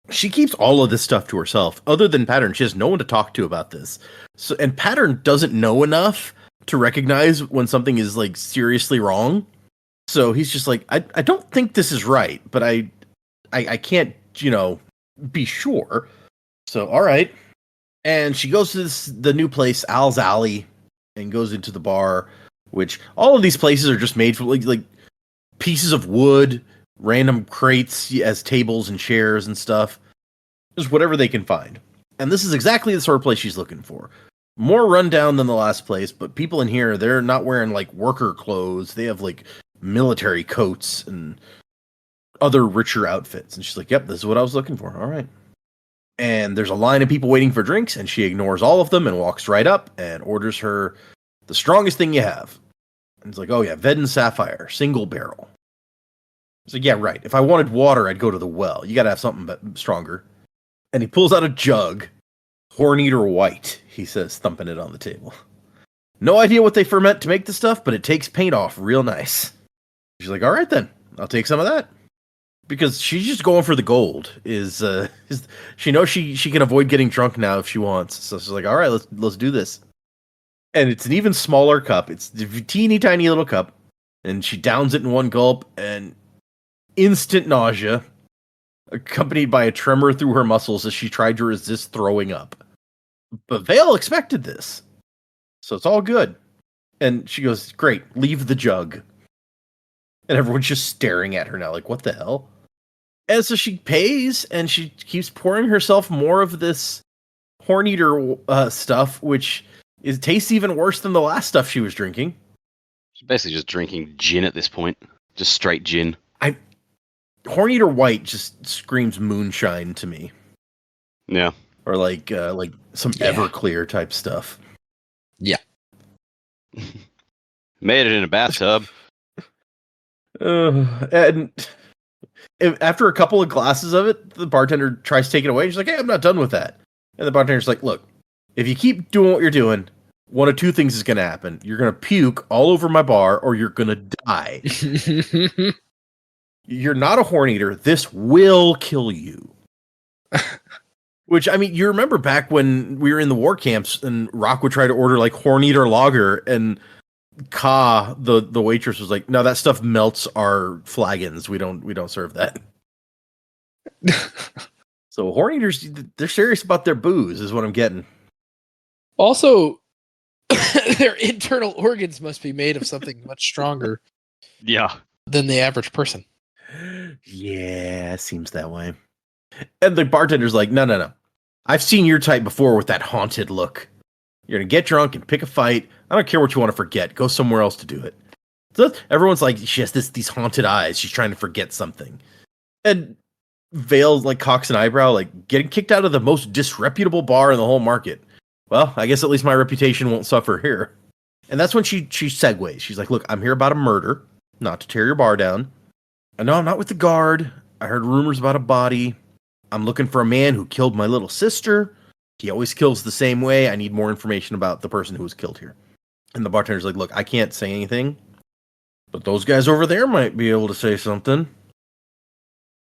she keeps all of this stuff to herself. Other than Pattern, she has no one to talk to about this. So, and Pattern doesn't know enough to recognize when something is, like, seriously wrong. So he's just like, I don't think this is right, but I can't, be sure. So, all right. And she goes to the new place, Al's Alley, and goes into the bar, which all of these places are just made from like pieces of wood, random crates as tables and chairs and stuff. Just whatever they can find. And this is exactly the sort of place she's looking for. More rundown than the last place, but people in here, they're not wearing like worker clothes. They have like military coats and other richer outfits. And she's like, yep, this is what I was looking for. All right. And there's a line of people waiting for drinks, and she ignores all of them and walks right up and orders her the strongest thing you have. And it's like, oh yeah, Vedden Sapphire, single barrel. It's like, yeah, right. If I wanted water, I'd go to the well. You gotta have something stronger. And he pulls out a jug. Horneater White, he says, thumping it on the table. No idea what they ferment to make the stuff, but it takes paint off real nice. She's like, all right then, I'll take some of that. Because she's just going for the gold. She knows she can avoid getting drunk now if she wants. So she's like, all right, let's do this. And it's an even smaller cup. It's a teeny tiny little cup. And she downs it in one gulp, and instant nausea, accompanied by a tremor through her muscles as she tried to resist throwing up. But Vale expected this. So it's all good. And she goes, great, leave the jug. And everyone's just staring at her now, like, what the hell? And so she pays, and she keeps pouring herself more of this Horneater stuff, which tastes even worse than the last stuff she was drinking. She's basically just drinking gin at this point. Just straight gin. Horneater White just screams moonshine to me. Yeah. Or like some Everclear type stuff. Yeah. Made it in a bathtub. And after a couple of glasses of it, the bartender tries to take it away. She's like, hey, I'm not done with that. And the bartender's like, look, if you keep doing what you're doing, one of two things is going to happen. You're going to puke all over my bar, or you're going to die. You're not a horn eater. This will kill you. Which, I mean, you remember back when we were in the war camps and Rock would try to order like horn eater lager, and Ka, the waitress, was like, "No, that stuff melts our flagons. We don't serve that." So horn eaters, they're serious about their booze, is what I'm getting. Also, their internal organs must be made of something much stronger Yeah. than the average person. Yeah, it seems that way. And the bartender's like, no. I've seen your type before with that haunted look. You're going to get drunk and pick a fight. I don't care what you want to forget. Go somewhere else to do it. So everyone's like, she has these haunted eyes. She's trying to forget something. And Vale, like, cocks an eyebrow, like, getting kicked out of the most disreputable bar in the whole market. Well, I guess at least my reputation won't suffer here. And that's when she segues. She's like, look, I'm here about a murder, not to tear your bar down. No, I'm not with the guard. I heard rumors about a body. I'm looking for a man who killed my little sister. He always kills the same way. I need more information about the person who was killed here. And the bartender's like, look, I can't say anything, but those guys over there might be able to say something.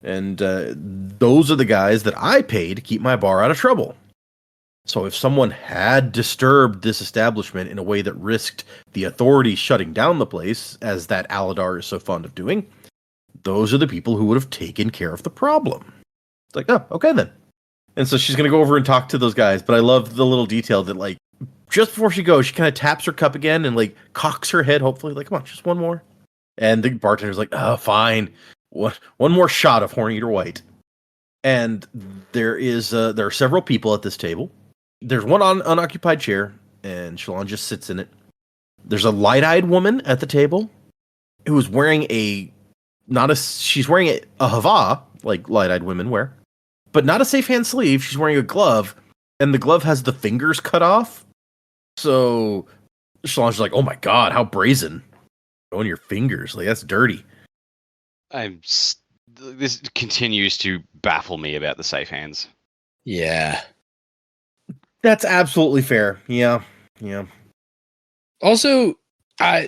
And those are the guys that I pay to keep my bar out of trouble. So if someone had disturbed this establishment in a way that risked the authorities shutting down the place, as that Aladar is so fond of doing, those are the people who would have taken care of the problem. It's like, oh, okay then. And so she's going to go over and talk to those guys. But I love the little detail that, like, just before she goes, she kind of taps her cup again and, like, cocks her head, hopefully, like, come on, just one more. And the bartender's like, oh, fine. One more shot of Horn Eater White. And there are several people at this table. There's one unoccupied chair, and Shallan just sits in it. There's a light-eyed woman at the table who is wearing she's wearing a hava, like light-eyed women wear, but not a safe hand sleeve. She's wearing a glove, and the glove has the fingers cut off. So Shallan's like, oh my god, how brazen. On your fingers, like, that's dirty. This continues to baffle me about the safe hands. Yeah. That's absolutely fair. Yeah. Also,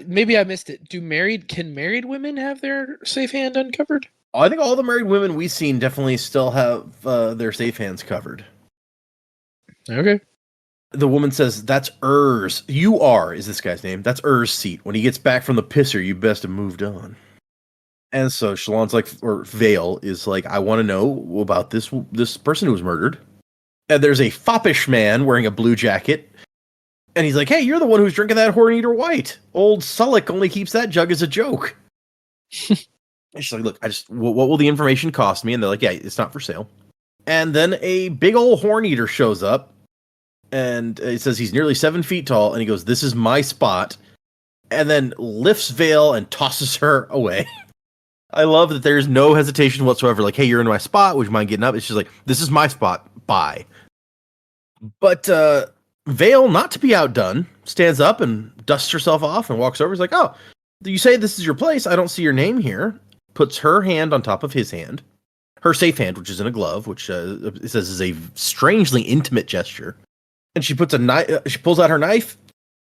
maybe I missed it. Can married women have their safe hand uncovered? I think all the married women we've seen definitely still have their safe hands covered. Okay. The woman says, that's Ur's. Is this guy's name. That's Ur's seat. When he gets back from the pisser, you best have moved on. And so Shallan's like, or Vale is like, I want to know about this person who was murdered. And there's a foppish man wearing a blue jacket. And he's like, hey, you're the one who's drinking that Horn Eater White. Old Sullick only keeps that jug as a joke. And she's like, look, what will the information cost me? And they're like, yeah, it's not for sale. And then a big old Horn Eater shows up. And it says he's nearly 7 feet tall. And he goes, this is my spot. And then lifts Vale and tosses her away. I love that there's no hesitation whatsoever. Like, hey, you're in my spot. Would you mind getting up? It's just like, this is my spot. Bye. But Vale, not to be outdone, stands up and dusts herself off and walks over. He's like, oh, you say this is your place? I don't see your name here. Puts her hand on top of his hand. Her safe hand, which is in a glove, which it says is a strangely intimate gesture. And she puts a knife. She pulls out her knife,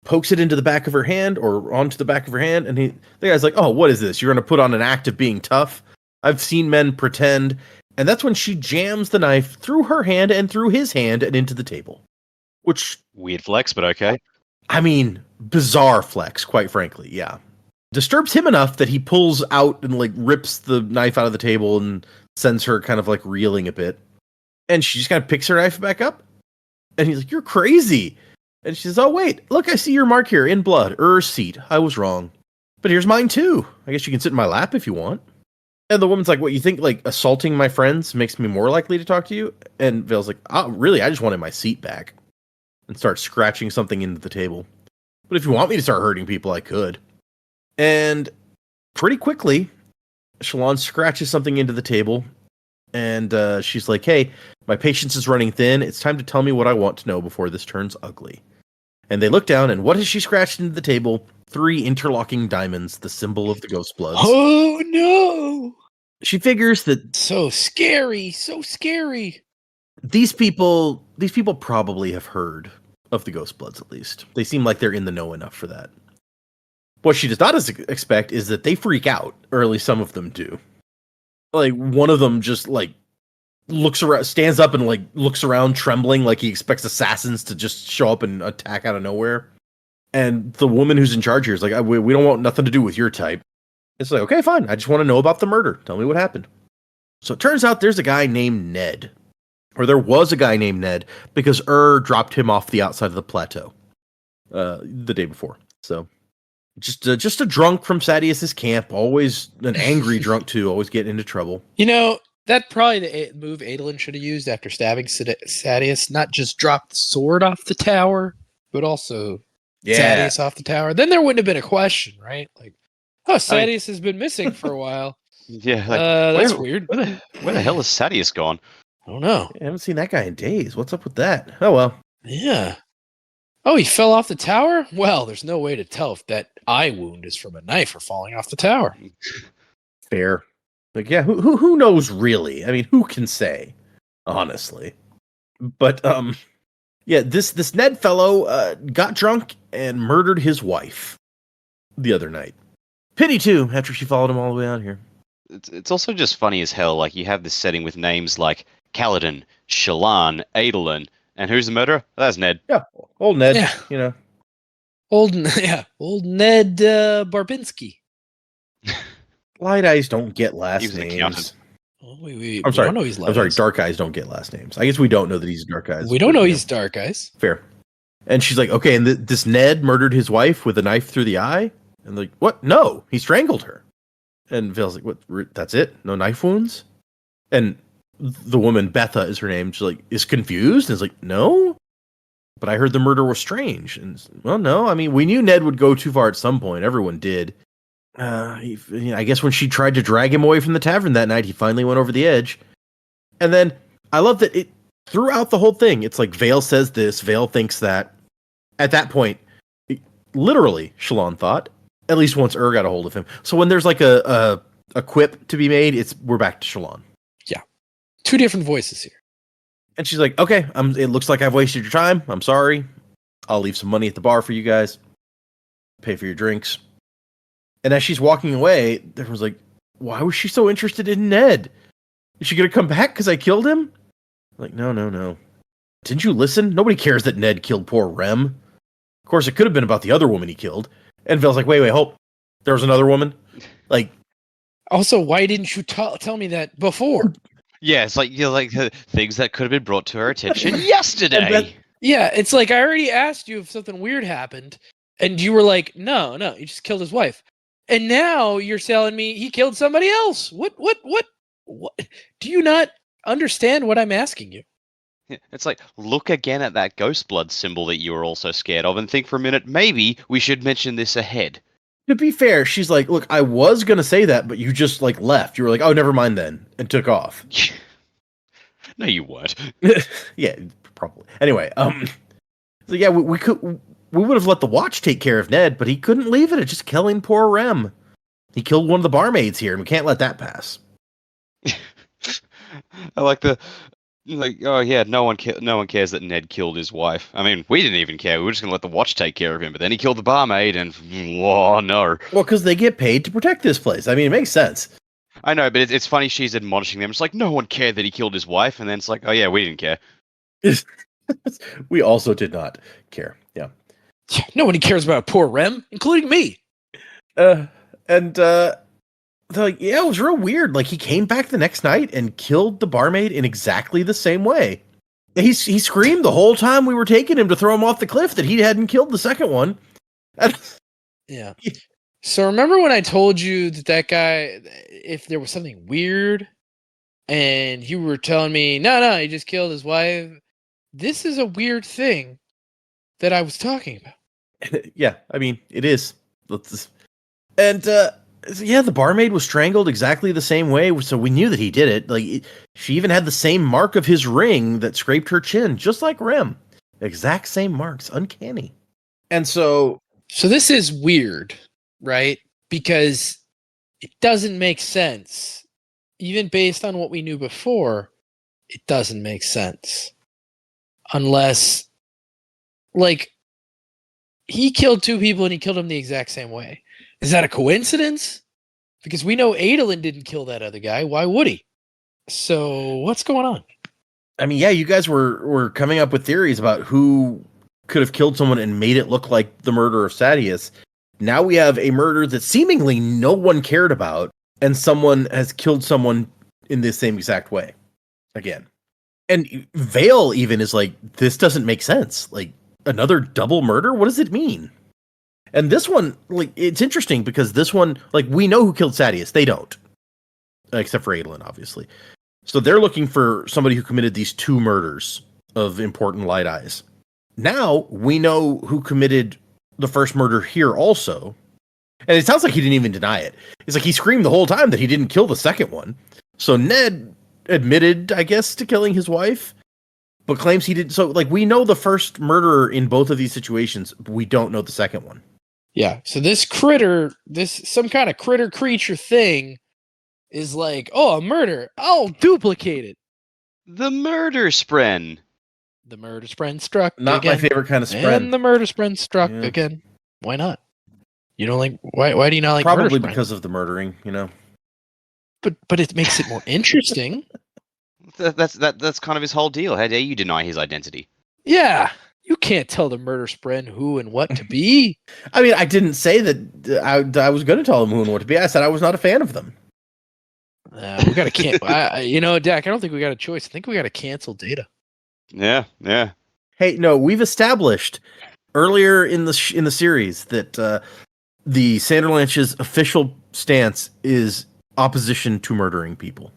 pokes it into the back of her hand or onto the back of her hand. And the guy's like, oh, what is this? You're going to put on an act of being tough? I've seen men pretend. And that's when she jams the knife through her hand and through his hand and into the table. Which... weird flex, but okay. I mean, bizarre flex, quite frankly, yeah. Disturbs him enough that he pulls out and, like, rips the knife out of the table and sends her kind of, like, reeling a bit. And she just kind of picks her knife back up. And he's like, you're crazy. And she says, oh, wait, look, I see your mark here in blood. Seat. I was wrong. But here's mine, too. I guess you can sit in my lap if you want. And the woman's like, what, you think, like, assaulting my friends makes me more likely to talk to you? And Vale's like, oh, really? I just wanted my seat back. And starts scratching something into the table. But if you want me to start hurting people, I could. And pretty quickly, Shallan scratches something into the table. And she's like, hey, my patience is running thin. It's time to tell me what I want to know before this turns ugly. And they look down, and what has she scratched into the table? 3 interlocking diamonds, the symbol of the Ghost Bloods. Oh, no! She figures that... so scary! These people probably have heard of the Ghost Bloods, at least. They seem like they're in the know enough for that. What she does not expect is that they freak out, or at least some of them do. Like, one of them just, like, looks around, stands up and, like, looks around trembling like he expects assassins to just show up and attack out of nowhere. And the woman who's in charge here is like, we don't want nothing to do with your type. It's like, okay, fine. I just want to know about the murder. Tell me what happened. So it turns out there's a guy named Ned. Or there was a guy named Ned because dropped him off the outside of the plateau the day before. So just a drunk from Sadeas's camp. Always an angry drunk, too. Always getting into trouble. That probably the move Adolin should have used after stabbing Sadeas. Not just drop the sword off the tower, but also Sadeas off the tower. Then there wouldn't have been a question, right? Like, oh, Sadeas has been missing for a while. Yeah, that's weird. Where the hell has Sadeas gone? I don't know. I haven't seen that guy in days. What's up with that? Oh, well. Yeah. Oh, he fell off the tower? Well, there's no way to tell if that eye wound is from a knife or falling off the tower. Fair. Like, yeah, who knows really? I mean, who can say, honestly? But yeah, this Ned fellow got drunk and murdered his wife the other night. Pity too, after she followed him all the way out here. It's also just funny as hell. Like, you have this setting with names like Kaladin, Shallan, Adolin, and who's the murderer? That's Ned. Yeah, old Ned. Yeah. You know, old Ned Barbinski. Light eyes don't get last He was an names. accountant. Oh, I'm sorry. Don't know he's I'm sorry. Dark eyes don't get last names. I guess we don't know that he's dark eyes. We don't know he's dark eyes. Fair. And she's like, okay, and this Ned murdered his wife with a knife through the eye? And like, what? No, he strangled her. And Vale's like, what? That's it? No knife wounds? And the woman, Betha is her name, she's like, is confused? And is like, no? But I heard the murder was strange. And well, no, I mean, we knew Ned would go too far at some point. Everyone did. I guess when she tried to drag him away from the tavern that night, he finally went over the edge. And then I love that it throughout the whole thing, it's like Vale says this, Vale thinks that. At that point, literally, Shallan thought, at least once got a hold of him. So when there's like a quip to be made, we're back to Shallan. Yeah. Two different voices here. And she's like, okay, it looks like I've wasted your time. I'm sorry. I'll leave some money at the bar for you guys. Pay for your drinks. And as she's walking away, everyone's like, why was she so interested in Ned? Is she going to come back because I killed him? Like, no. Didn't you listen? Nobody cares that Ned killed poor Rem. Of course, it could have been about the other woman he killed. And Vale's like, wait, hold. There was another woman? Like. Also, why didn't you tell me that before? Yeah, it's like, things that could have been brought to her attention yesterday. Yeah, it's like, I already asked you if something weird happened. And you were like, no, he just killed his wife. And now you're telling me he killed somebody else. What? Do you not understand what I'm asking you? It's like, look again at that ghost blood symbol that you were also scared of and think for a minute, maybe we should mention this ahead. To be fair, she's like, look, I was going to say that, but you just like left. You were like, oh, never mind then, and took off. No, you weren't. Yeah, probably. Anyway, so yeah, we would have let the watch take care of Ned, but he couldn't leave it. It's just killing poor Rem. He killed one of the barmaids here, and we can't let that pass. I like oh yeah, no one cares that Ned killed his wife. I mean, we didn't even care. We were just gonna let the watch take care of him. But then he killed the barmaid, and oh no. Well, because they get paid to protect this place. I mean, it makes sense. I know, but it's funny she's admonishing them. It's like, no one cared that he killed his wife, and then it's like, oh yeah, we didn't care. We also did not care. Yeah. Nobody cares about poor Rem, including me. Like, yeah, it was real weird. Like, he came back the next night and killed the barmaid in exactly the same way. He screamed the whole time we were taking him to throw him off the cliff that he hadn't killed the second one. Yeah. So remember when I told you that guy, if there was something weird, and you were telling me, no, he just killed his wife. This is a weird thing that I was talking about. Yeah, I mean, it is. And, yeah, the barmaid was strangled exactly the same way, so we knew that he did it. Like, she even had the same mark of his ring that scraped her chin, just like Rem. Exact same marks, uncanny. And so this is weird, right? Because it doesn't make sense. Even based on what we knew before, it doesn't make sense. Unless, like, he killed two people and he killed them the exact same way. Is that a coincidence? Because we know Adolin didn't kill that other guy. Why would he? So what's going on? I mean, yeah, you guys were coming up with theories about who could have killed someone and made it look like the murder of Sadeas. Now we have a murder that seemingly no one cared about, and someone has killed someone in the same exact way. Again. And Vale even is like, this doesn't make sense. Like, another double murder? What does it mean? And this one, like, it's interesting because this one, like, we know who killed Sadeas. They don't. Except for Adolin, obviously. So they're looking for somebody who committed these 2 murders of important Light Eyes. Now we know who committed the first murder here also. And it sounds like he didn't even deny it. It's like he screamed the whole time that he didn't kill the second one. So Ned admitted, I guess, to killing his wife, but claims he did. So, like, we know the first murderer in both of these situations, but we don't know the second one. Yeah. So this critter, some kind of critter creature thing is like, oh, a murder. I'll duplicate it. The murder spren. The murder spren struck Not again. my favorite kind of spread. And the murder spren struck Yeah. again. Why not? You don't like, why do you not like Probably murder spren? because of the murdering, you know. But it makes it more interesting. That's kind of his whole deal. How dare you deny his identity? Yeah. You can't tell the murder spren who and what to be. I mean, I didn't say that I was going to tell them who and what to be. I said I was not a fan of them. We got to you know, Dak, I don't think we got a choice. I think we got to cancel Data. Yeah. Hey, no, we've established earlier in the series that the Sanderlanche's official stance is opposition to murdering people.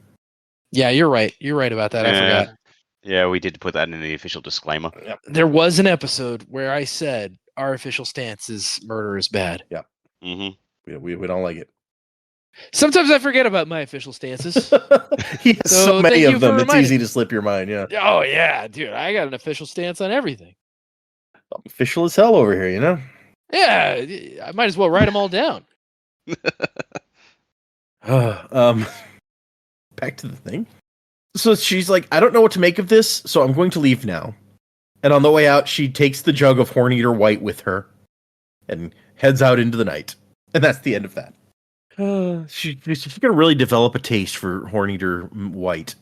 Yeah, you're right. You're right about that. I forgot. Yeah, we did put that in the official disclaimer. There was an episode where I said our official stance is murder is bad. Mm-hmm. We don't like it. Sometimes I forget about my official stances. He has So so many thank you of them, for it's reminding easy to slip your mind, yeah. Oh, yeah, dude. I got an official stance on everything. Official as hell over here, you know? Yeah, I might as well write them all down. Back to the thing. So she's like, I don't know what to make of this, so I'm going to leave now. And on the way out, she takes the jug of Horn-Eater White with her and heads out into the night. And that's the end of that. She's going to really develop a taste for Horn-Eater White.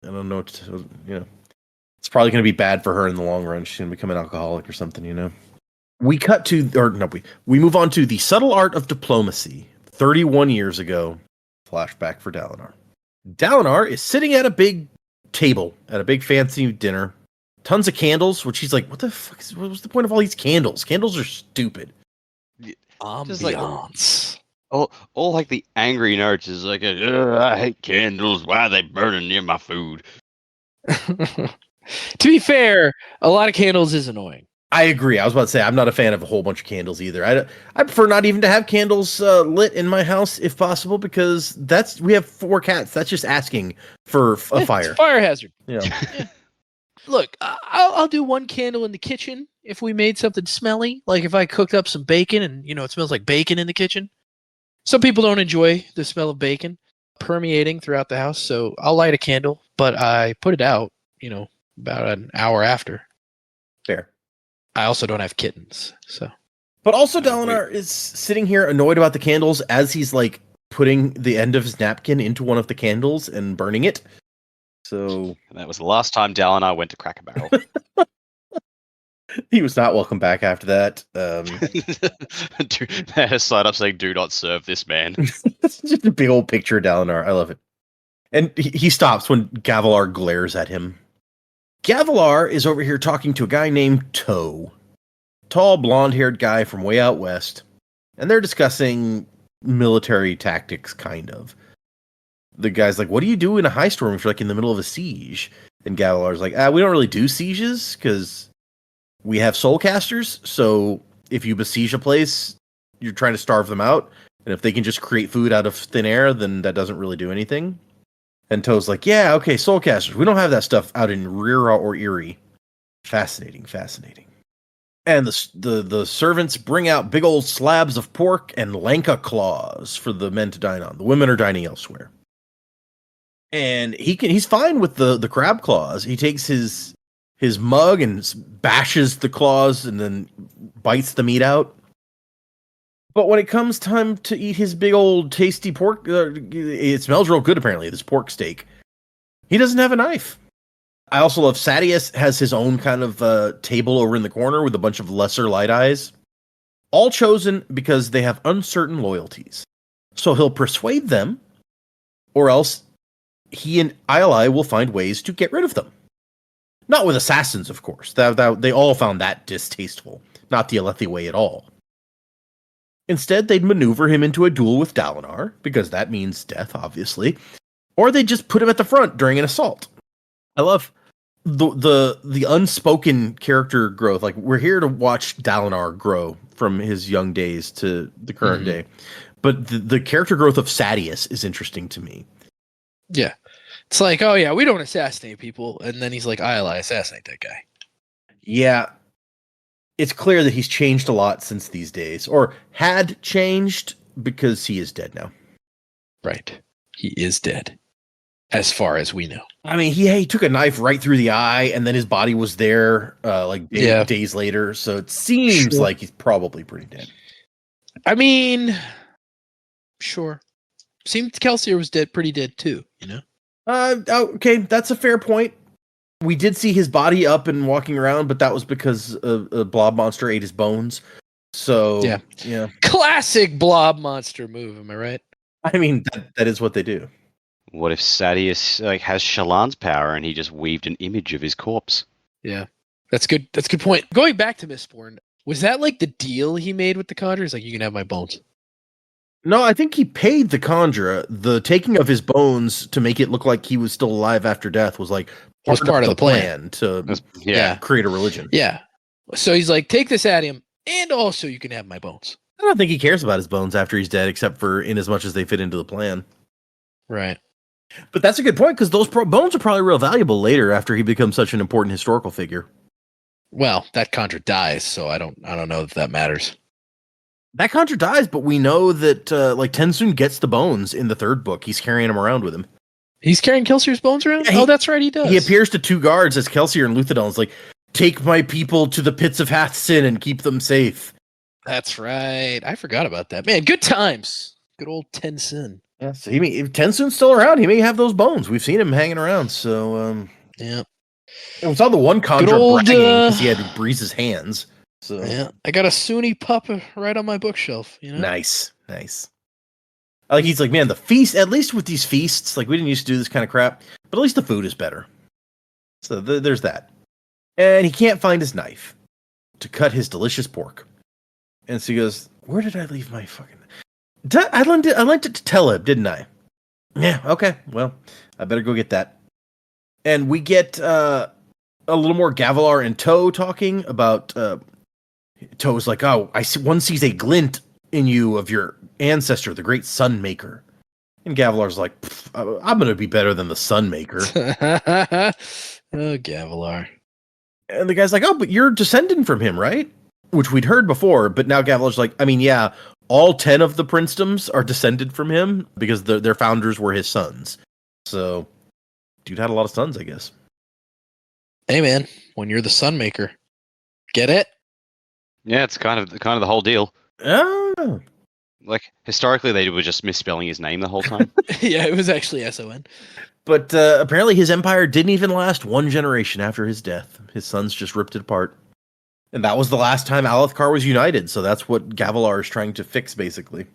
I don't know, it's probably going to be bad for her in the long run. She's going to become an alcoholic or something, you know. We move on to the subtle art of diplomacy. 31 years ago, flashback for Dalinar. Dalinar is sitting at a big table at a big fancy dinner. Tons of candles, which he's like, what the fuck what was the point of all these candles? Candles are stupid. Just like Ambiance. all like the angry notes is like, I hate candles. Why are they burning near my food? To be fair, a lot of candles is annoying. I agree. I was about to say I'm not a fan of a whole bunch of candles either. I prefer not even to have candles lit in my house if possible, because we have 4 cats. That's just asking for a fire. It's a fire hazard. Yeah. Yeah. Look, I'll do one candle in the kitchen if we made something smelly. Like if I cooked up some bacon and it smells like bacon in the kitchen. Some people don't enjoy the smell of bacon permeating throughout the house, so I'll light a candle, but I put it out, about an hour after. Fair. I also don't have kittens, so. But also Dalinar is sitting here annoyed about the candles as he's like putting the end of his napkin into one of the candles and burning it. So that was the last time Dalinar went to Cracker Barrel. He was not welcome back after that. They had a sign up saying, "Do not serve this man." It's just a big old picture of Dalinar. I love it. And he stops when Gavilar glares at him. Gavilar is over here talking to a guy named Toe. Tall, blonde-haired guy from way out west. And they're discussing military tactics, kind of. The guy's like, what do you do in a high storm if you're like in the middle of a siege? And Gavilar's like, we don't really do sieges because we have soulcasters. So if you besiege a place, you're trying to starve them out. And if they can just create food out of thin air, then that doesn't really do anything. And Toe's like, yeah, okay, soulcasters. We don't have that stuff out in Rira or Erie. Fascinating. And the servants bring out big old slabs of pork and lanka claws for the men to dine on. The women are dining elsewhere. And he's fine with the crab claws. He takes his mug and bashes the claws and then bites the meat out. But when it comes time to eat his big old tasty pork, it smells real good apparently, this pork steak. He doesn't have a knife. I also love Sadeas has his own kind of table over in the corner with a bunch of lesser light eyes, all chosen because they have uncertain loyalties. So he'll persuade them, or else he and Ili will find ways to get rid of them. Not with assassins, of course. They all found that distasteful. Not the Alethi way at all. Instead, they'd maneuver him into a duel with Dalinar, because that means death, obviously. Or they'd just put him at the front during an assault. I love the unspoken character growth. Like, we're here to watch Dalinar grow from his young days to the current day. But the character growth of Sadeas is interesting to me. Yeah. It's like, oh yeah, we don't assassinate people. And then he's like, Ili, assassinate that guy. Yeah. It's clear that he's changed a lot since these days. Or had changed, because he is dead now. Right. He is dead. As far as we know. I mean, he took a knife right through the eye, and then his body was there days later. So it seems like he's probably pretty dead. I mean, sure. Seemed Kelsier was pretty dead too, you know? Okay, that's a fair point. We did see his body up and walking around, but that was because a blob monster ate his bones. So, yeah. Classic blob monster move, am I right? I mean, that is what they do. What if Sadeas has Shallan's power and he just weaved an image of his corpse? Yeah, that's good. That's a good point. Going back to Mistborn, was that like the deal he made with the Conjurers? Like, you can have my bones. No, I think he paid the Conjurer. The taking of his bones to make it look like he was still alive after death was like part of the plan to create a religion. Yeah. So he's like, take this at him, and also you can have my bones. I don't think he cares about his bones after he's dead, except for in as much as they fit into the plan. Right. But that's a good point, because those bones are probably real valuable later after he becomes such an important historical figure. Well, that Conjure dies, so I don't know if that matters. That Conjure dies, but we know that Tensoon gets the bones in the third book. He's carrying them around with him. He's carrying Kelsier's bones around? Yeah, that's right, he does. He appears to two guards as Kelsier and Luthadel. Like, take my people to the pits of Hathsin and keep them safe. That's right. I forgot about that. Man, good times. Good old Tensoon. Yeah, so if Tensoon's still around, he may have those bones. We've seen him hanging around, so... yeah. And we saw the one Conjure bragging because he had Breeze's hands. So yeah, I got a Sunni pup right on my bookshelf. You know, nice. Like, he's like, man, the feast. At least with these feasts, like, we didn't used to do this kind of crap, but at least the food is better. So there's that. And he can't find his knife to cut his delicious pork. And so he goes, "Where did I leave my fucking?" I lent it to Teleb, didn't I? Yeah. Okay. Well, I better go get that. And we get a little more Gavilar and Toe talking about. Toe's like, "Oh, one sees a glint in you of your ancestor, the great Sun Maker." And Gavilar's like, "I'm going to be better than the Sun Maker." Oh, Gavilar. And the guy's like, "Oh, but you're descended from him, right?" Which we'd heard before, but now Gavilar's like, "I mean, yeah, all 10 of the princedoms are descended from him because their founders were his sons." So, dude had a lot of sons, I guess. Hey, man, when you're the Sun Maker, get it? Yeah, it's kind of the whole deal. Oh. Like, historically, they were just misspelling his name the whole time. Yeah, it was actually S-O-N. But apparently his empire didn't even last one generation after his death. His sons just ripped it apart. And that was the last time Alethkar was united, so that's what Gavilar is trying to fix, basically.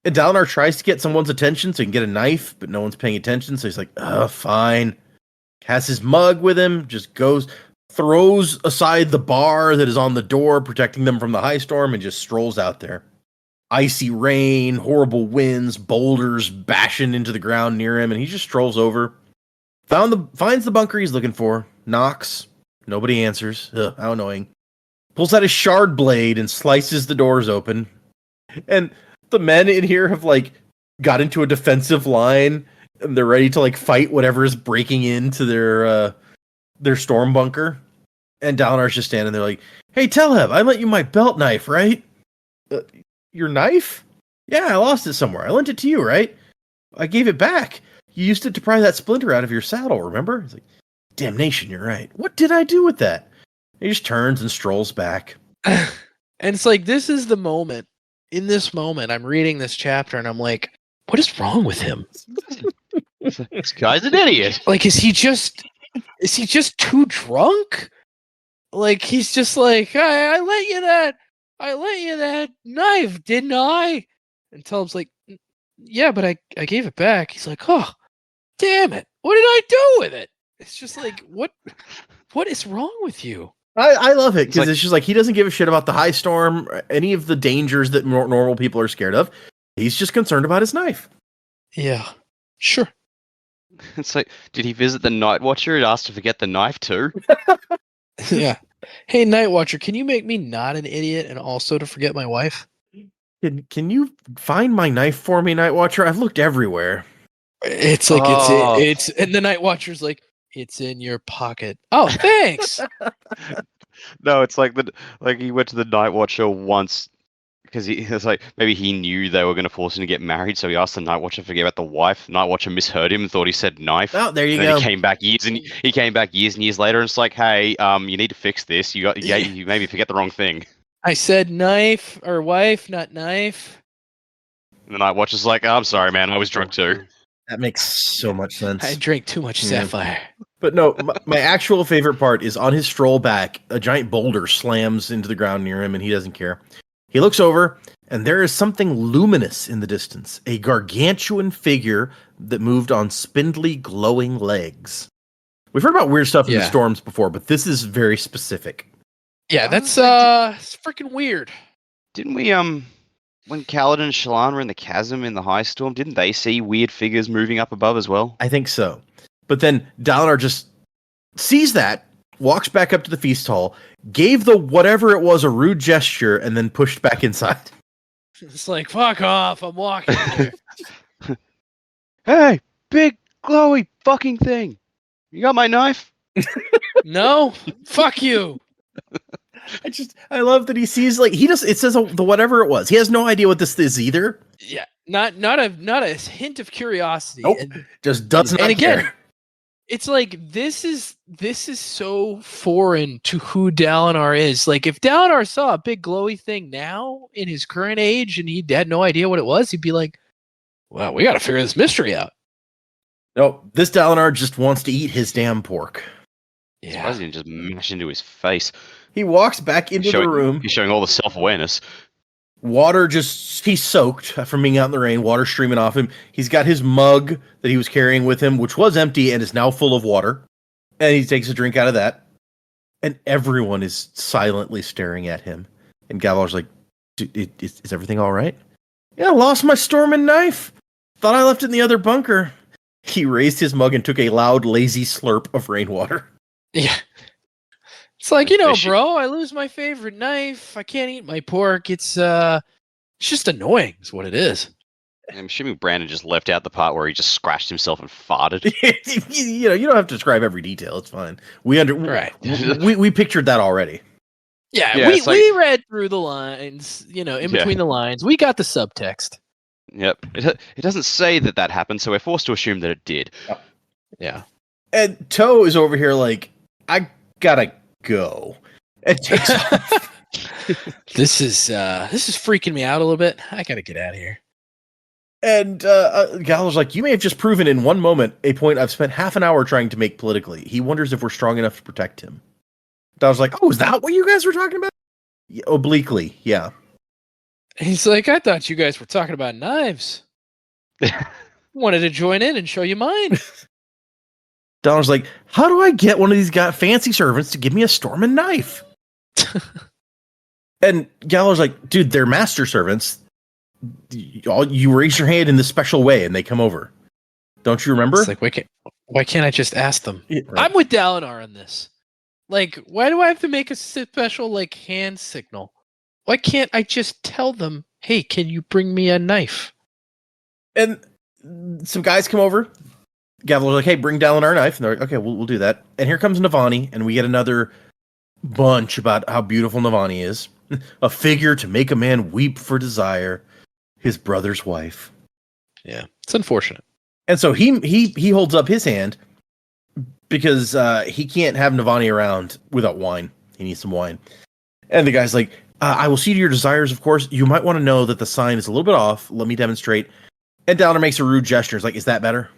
And Dalinar tries to get someone's attention so he can get a knife, but no one's paying attention, so he's like, fine. Has his mug with him, just throws aside the bar that is on the door, protecting them from the high storm, and just strolls out there. Icy rain, horrible winds, boulders bashing into the ground near him, and he just strolls over. Finds the bunker he's looking for, knocks, nobody answers. How annoying. Pulls out his shard blade and slices the doors open. And the men in here have, got into a defensive line, and they're ready to, fight whatever is breaking into their storm bunker. And Dalinar's just standing there like, "Hey, Teleb, I lent you my belt knife, right?" Your knife? Yeah, I lost it somewhere. I lent it to you, right? I gave it back. You used it to pry that splinter out of your saddle, remember? He's like, "Damnation, you're right. What did I do with that?" He just turns and strolls back. And it's like, this is the moment. In this moment, I'm reading this chapter and I'm like, what is wrong with him? This guy's an idiot. Like, is he just is he just too drunk? Like he's just like, I let you that knife, didn't I? And Tullib's like, yeah, but I gave it back. He's like, oh, damn it. What did I do with it? It's just like, what is wrong with you? I love it because like- it's just like he doesn't give a shit about the high storm, any of the dangers that normal people are scared of. He's just concerned about his knife. Yeah, sure. It's like, did he visit the Night Watcher and ask to forget the knife too? Yeah. Hey, Night Watcher, can you make me not an idiot and also to forget my wife? Can you find my knife for me, Night Watcher? I've looked everywhere. It's like Oh. it's and the Night Watcher's like, it's in your pocket. Oh, thanks. No, it's like he went to the Night Watcher once because he was like, maybe he knew they were going to force him to get married, so he asked the Night Watcher to forget about the wife. Night Watcher misheard him and thought he said knife. Oh, there you And go. then he came back years and years later, and it's like, hey, you need to fix this. You made me forget the wrong thing. I said knife or wife, not knife. And the Night Watcher's like, I'm sorry, man, I was drunk too. That makes so much sense. I drank too much Yeah. Sapphire. But no, my actual favorite part is on his stroll back, a giant boulder slams into the ground near him, and he doesn't care. He looks over, and there is something luminous in the distance, a gargantuan figure that moved on spindly, glowing legs. We've heard about weird stuff in the Yeah. storms before, but this is very specific. Yeah, that's it's freaking weird. Didn't we when Kaladin and Shallan were in the chasm in the high storm, didn't they see weird figures moving up above as well? I think so. But then Dalinar just sees that, walks back up to the feast hall, gave the whatever it was a rude gesture, and then pushed back inside. It's like, fuck off, I'm walking here. Hey, big glowy fucking thing. You got my knife? No, fuck you. I love that he sees it says the whatever it was. He has no idea what this is either. Yeah, not a hint of curiosity. Nope. And Just does not and again, care. it's like this is so foreign to who Dalinar is. Like if Dalinar saw a big glowy thing now in his current age and he had no idea what it was, he'd be like, well, we got to figure this mystery out. No, this Dalinar just wants to eat his damn pork. Why Yeah. doesn't he just mash into his face? He walks back into the room. He's showing all the self-awareness. Water he's soaked from being out in the rain, water streaming off him. He's got his mug that he was carrying with him, which was empty and is now full of water. And he takes a drink out of that. And everyone is silently staring at him. And Gavilar's like, is everything all right? Yeah, I lost my storming knife. Thought I left it in the other bunker. He raised his mug and took a loud, lazy slurp of rainwater. Yeah. It's like, you know, Fishy. bro, I lose my favorite knife. I can't eat my pork. It's just annoying is what it is. I'm assuming Brandon just left out the part where he just scratched himself and farted. You don't have to describe every detail. It's fine. Right. We pictured that already. Yeah, Yeah, we it's like- we read through the lines, you know, in Yeah. between the lines. We got the subtext. Yep. It doesn't say that happened, so we're forced to assume that it did. Yeah. And Toe is over here like, I gotta go. And takes off. This is freaking me out a little bit. I gotta get out of here. And Galar's like, you may have just proven in one moment a point I've spent half an hour trying to make politically. He wonders if we're strong enough to protect him. I was like, oh, is that what you guys were talking about? Yeah, obliquely, yeah. He's like, I thought you guys were talking about knives. Wanted to join in and show you mine. Dalar's like, how do I get one of these fancy servants to give me a storming knife? And Galar's like, dude, they're master servants. You raise your hand in this special way and they come over. Don't you remember? It's like, why can't I just ask them? Yeah, right. I'm with Dalinar on this. Like, why do I have to make a special like hand signal? Why can't I just tell them, hey, can you bring me a knife? And some guys come over. Gavilar's like, hey, bring Dalinar a knife. And they're like, okay, we'll do that. And here comes Navani, and we get another bunch about how beautiful Navani is. A figure to make a man weep for desire. His brother's wife. Yeah, it's unfortunate. And so he holds up his hand because he can't have Navani around without wine. He needs some wine. And the guy's like, I will see to your desires, of course. You might want to know that the sign is a little bit off. Let me demonstrate. And Dalinar makes a rude gesture. It's like, is that better?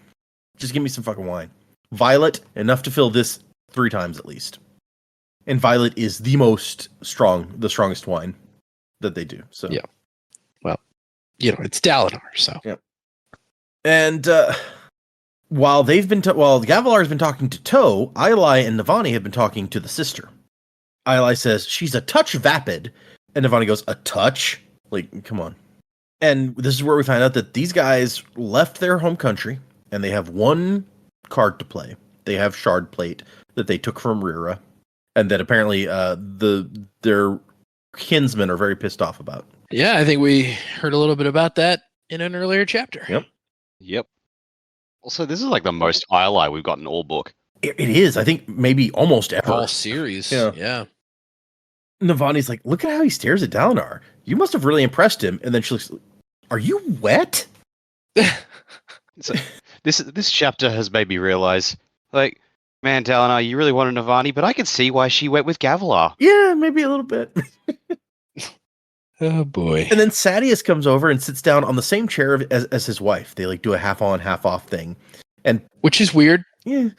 Just give me some fucking wine. Violet, enough to fill this 3 times at least. And Violet is the strongest wine that they do. So Yeah. Well, it's Dalinar, so. Yeah. And while Gavilar's been talking to Toe, Iali and Navani have been talking to the sister. Iali says she's a touch vapid, and Navani goes, a touch? Like, come on. And this is where we find out that these guys left their home country, and they have one card to play. They have Shard Plate that they took from Rira, and that apparently their kinsmen are very pissed off about. Yeah, I think we heard a little bit about that in an earlier chapter. Yep. Also, this is like the most Iali we've got in all book. It is. I think maybe almost ever. All series. Yeah. Navani's like, look at how he stares at Dalinar. You must have really impressed him. And then she looks, are you wet? So, this chapter has made me realize, like, man, Dalinar, you really wanted Navani, but I can see why she went with Gavilar. Yeah, maybe a little bit. Oh boy. And then Sadeas comes over and sits down on the same chair as his wife. They like do a half on, half off thing. And which is weird. Yeah.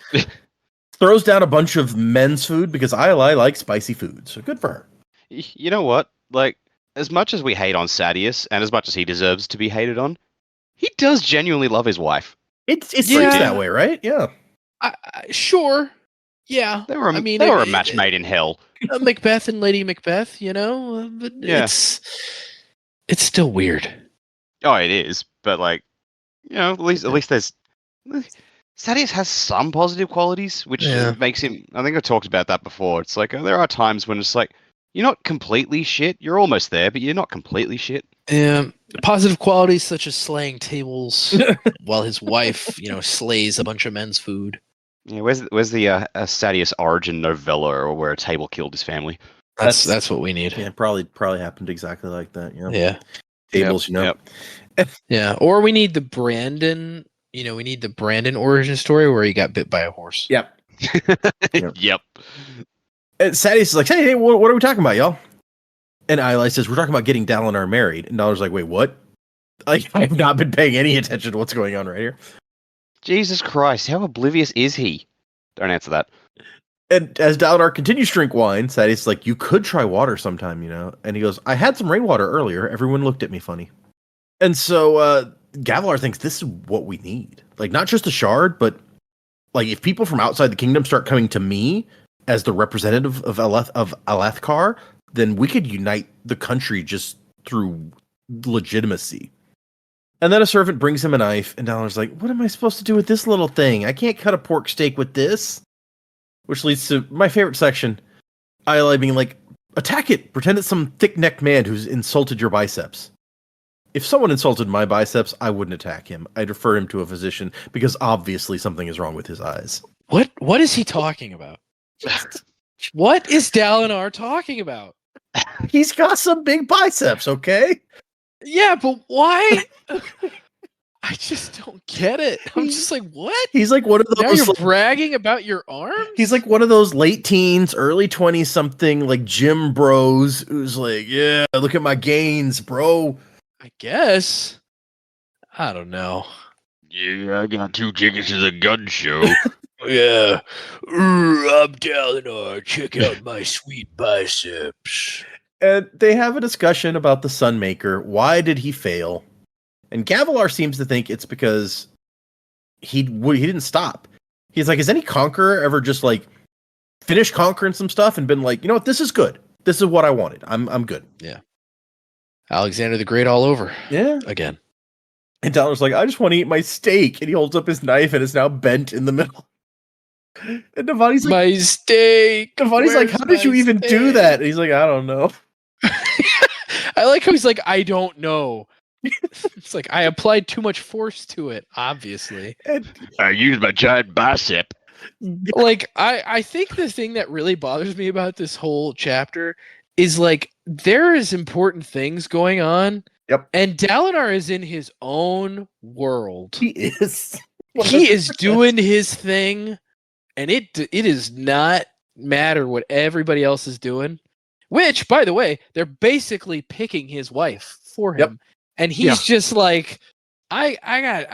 Throws down a bunch of men's food because Iali likes spicy food. So good for her. You know what? Like, as much as we hate on Sadeas, and as much as he deserves to be hated on, he does genuinely love his wife. It seems that way, right? Yeah. Sure. Yeah. They were a match made in hell. Macbeth and Lady Macbeth, but Yeah. it's still weird. Oh, it is, but like, at least there's Sadeas has some positive qualities, which makes him. I think I talked about that before. It's like there are times when it's like you're not completely shit. You're almost there, but you're not completely shit. Positive qualities such as slaying tables while his wife, slays a bunch of men's food. Yeah, where's the Sadeas origin novella or where a table killed his family? That's what we need. Yeah, probably happened exactly like that. Yeah. Tables, Yep. Yeah, or we need the Brandon. We need the Brandon origin story where he got bit by a horse. Yep. Yep. And Sadeas is like, hey, what are we talking about, y'all? And Iali says, we're talking about getting Dalinar married. And Dalinar's like, wait, what? Like, I have not been paying any attention to what's going on right here. Jesus Christ, how oblivious is he? Don't answer that. And as Dalinar continues to drink wine, Sadeas is like, you could try water sometime, And he goes, I had some rainwater earlier. Everyone looked at me funny. And so Gavilar thinks this is what we need. Like, not just the shard, but like if people from outside the kingdom start coming to me as the representative of Alethkar, then we could unite the country just through legitimacy. And then a servant brings him a knife, and Dalinar's like, what am I supposed to do with this little thing? I can't cut a pork steak with this. Which leads to my favorite section. Iali being like, attack it! Pretend it's some thick-necked man who's insulted your biceps. If someone insulted my biceps, I wouldn't attack him. I'd refer him to a physician, because obviously something is wrong with his eyes. What is he talking about? What is Dalinar talking about? He's got some big biceps, okay? Yeah, but why? I just don't get it. I'm just like, what? He's like one of those. Now you're bragging about your arms? He's like one of those late teens, early 20s something, like gym bros who's like, yeah, look at my gains, bro. I guess. I don't know. Yeah, I got 2 tickets to the gun show. Yeah. I'm Dalinar. Check out my sweet biceps. And they have a discussion about the Sunmaker. Why did he fail? And Gavilar seems to think it's because he didn't stop. He's like, has any conqueror ever just like finished conquering some stuff and been like, you know what, this is good. This is what I wanted. I'm good. Yeah. Alexander the Great all over. Yeah. Again. And Dalinar's like, I just want to eat my steak. And he holds up his knife and it's now bent in the middle. And Navani's like, my steak. Navani's like, how did you even do that? And he's like, I don't know. I like how he's like, I don't know. It's like, I applied too much force to it, obviously. And I used my giant bicep. Like, I think the thing that really bothers me about this whole chapter is like, there is important things going on. Yep. And Dalinar is in his own world. He is. He is doing his thing. And it does not matter what everybody else is doing. Which, by the way, they're basically picking his wife for him. Yep. And he's just like, I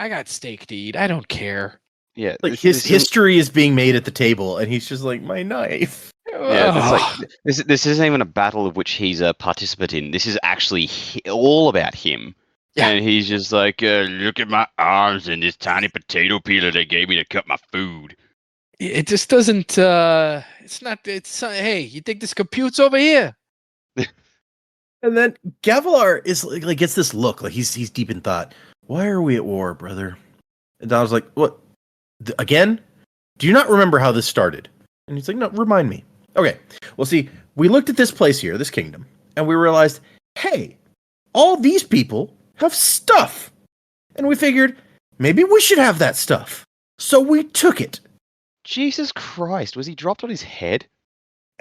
got steak to eat. I don't care. Yeah, Like his history is being made at the table, and he's just like, my knife. Yeah, it's like this isn't even a battle of which he's a participant in. This is actually all about him. Yeah. And he's just like, look at my arms and this tiny potato peeler they gave me to cut my food. It just doesn't. It's not. It's hey, you think this computes over here? And then Gavilar is like gets this look, like he's deep in thought. Why are we at war, brother? And I was like, what? Again? Do you not remember how this started? And he's like, no, remind me. Okay. Well, see, we looked at this place here, this kingdom, and we realized, hey, all these people have stuff. And we figured, maybe we should have that stuff. So we took it. Jesus Christ, was he dropped on his head?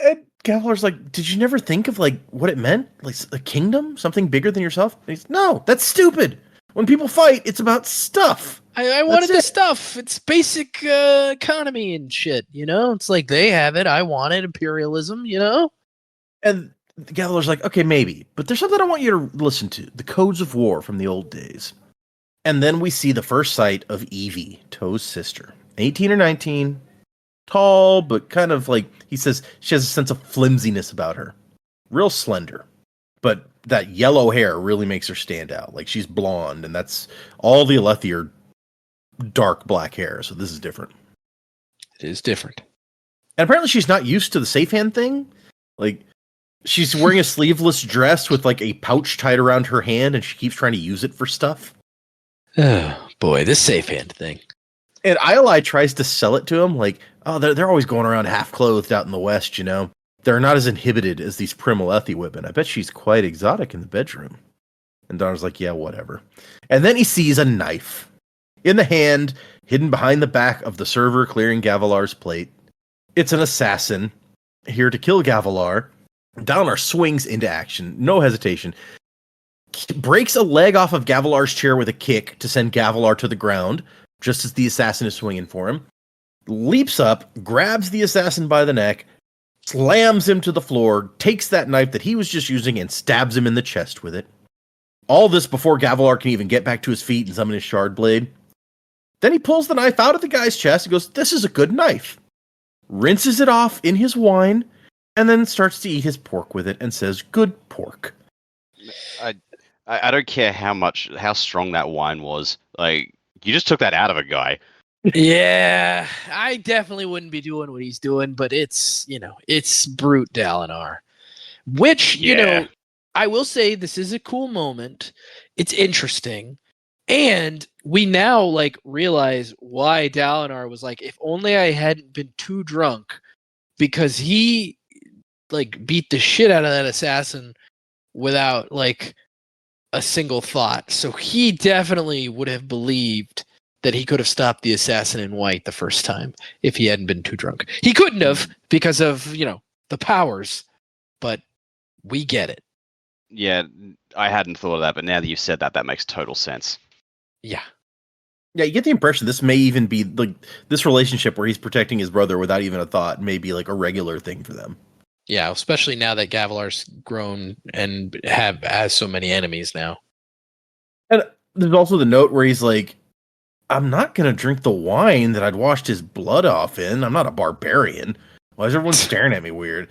And Gavilar's like, did you never think of like what it meant? Like a kingdom? Something bigger than yourself? And he's, no, that's stupid. When people fight, it's about stuff. I wanted the stuff. It's basic economy and shit, you know? It's like they have it. I want it. Imperialism, you know? And Gavilar's like, okay, maybe. But there's something I want you to listen to. The codes of war from the old days. And then we see the first sight of Evie, Toe's sister. 18 or 19. Tall, but kind of like, he says, she has a sense of flimsiness about her. Real slender. But that yellow hair really makes her stand out. Like, she's blonde, and that's all the Alethi are dark black hair, so this is different. It is different. And apparently she's not used to the safe hand thing. Like, she's wearing a sleeveless dress with like a pouch tied around her hand, and she keeps trying to use it for stuff. Oh, boy, this safe hand thing. And Ioli tries to sell it to him, like, oh, they're always going around half-clothed out in the West, you know? They're not as inhibited as these prim Alethi women. I bet she's quite exotic in the bedroom. And Donner's like, yeah, whatever. And then he sees a knife in the hand, hidden behind the back of the server clearing Gavilar's plate. It's an assassin here to kill Gavilar. Dalinar swings into action, no hesitation. Breaks a leg off of Gavilar's chair with a kick to send Gavilar to the ground, just as the assassin is swinging for him. Leaps up, grabs the assassin by the neck, slams him to the floor, takes that knife that he was just using and stabs him in the chest with it. All this before Gavilar can even get back to his feet and summon his shard blade. Then he pulls the knife out of the guy's chest and goes, this is a good knife. Rinses it off in his wine, and then starts to eat his pork with it and says, good pork. I don't care how strong that wine was. Like, you just took that out of a guy. Yeah, I definitely wouldn't be doing what he's doing, but it's, you know, it's brute Dalinar. Which, you know, I will say this is a cool moment. It's interesting. And we now, like, realize why Dalinar was like, if only I hadn't been too drunk, because he, like, beat the shit out of that assassin without, like, a single thought. So he definitely would have believed that he could have stopped the assassin in white the first time if he hadn't been too drunk. He couldn't have because of, you know, the powers, but we get it. Yeah, I hadn't thought of that, but now that you've said that, that makes total sense. Yeah. Yeah, you get the impression this may even be, like, this relationship where he's protecting his brother without even a thought may be, like, a regular thing for them. Yeah, especially now that Gavilar's grown and has so many enemies now. And there's also the note where he's like, I'm not going to drink the wine that I'd washed his blood off in. I'm not a barbarian. Why is everyone staring at me weird?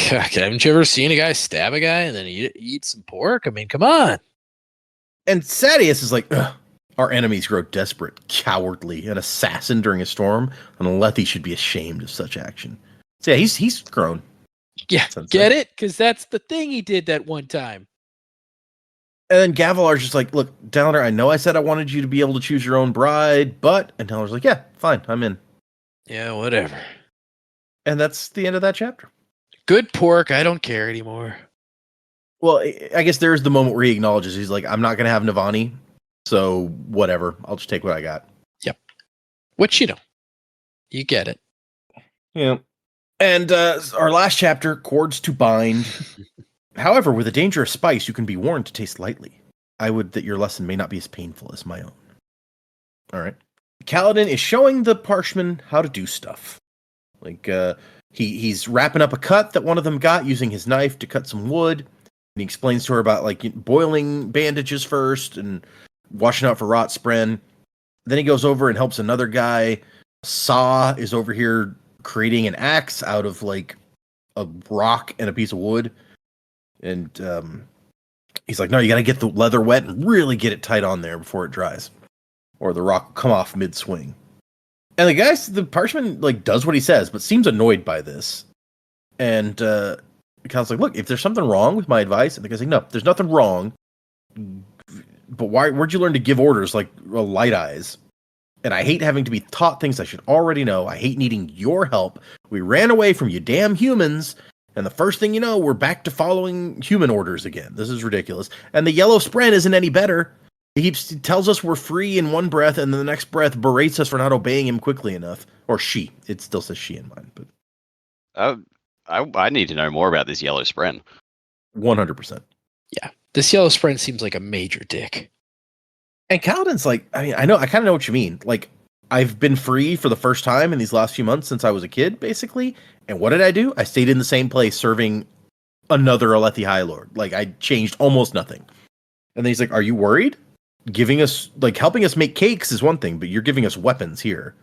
God, haven't you ever seen a guy stab a guy and then eat some pork? I mean, come on. And Sadeas is like, ugh, our enemies grow desperate, cowardly, an assassin during a storm, and Alethi should be ashamed of such action. So yeah, he's grown. Yeah, get it? Because that's the thing he did that one time. And then Gavilar's just like, look, Dalinar, I know I said I wanted you to be able to choose your own bride, but... And Dalinar's like, yeah, fine, I'm in. Yeah, whatever. And that's the end of that chapter. Good pork, I don't care anymore. Well, I guess there's the moment where he acknowledges, he's like, I'm not going to have Navani, so whatever, I'll just take what I got. Yep. Which, you know, you get it. Yeah. And our last chapter, Cords to Bind. However, with a dangerous spice, you can be warned to taste lightly. I would that your lesson may not be as painful as my own. All right. Kaladin is showing the Parshman how to do stuff. Like, he's wrapping up a cut that one of them got using his knife to cut some wood. And he explains to her about, like, boiling bandages first and washing out for rot spren. Then he goes over and helps another guy. Saw is over here creating an axe out of like a rock and a piece of wood. And he's like, no, you got to get the leather wet and really get it tight on there before it dries, or the rock will come off mid-swing. And the parchment like does what he says, but seems annoyed by this. And Cal's like, look, if there's something wrong with my advice, and the guy's like, no, there's nothing wrong. But where'd you learn to give orders like light eyes? And I hate having to be taught things I should already know. I hate needing your help. We ran away from you damn humans, and the first thing you know, we're back to following human orders again. This is ridiculous. And the yellow spren isn't any better. He tells us we're free in one breath, and then the next breath berates us for not obeying him quickly enough. Or she. It still says she in mine. But I need to know more about this yellow spren. 100%. Yeah. This yellow spren seems like a major dick. And Kaladin's like, I kind of know what you mean. Like, I've been free for the first time in these last few months since I was a kid, basically. And what did I do? I stayed in the same place serving another Alethi High Lord. Like, I changed almost nothing. And then he's like, are you worried? Giving us, like, helping us make cakes is one thing, but you're giving us weapons here.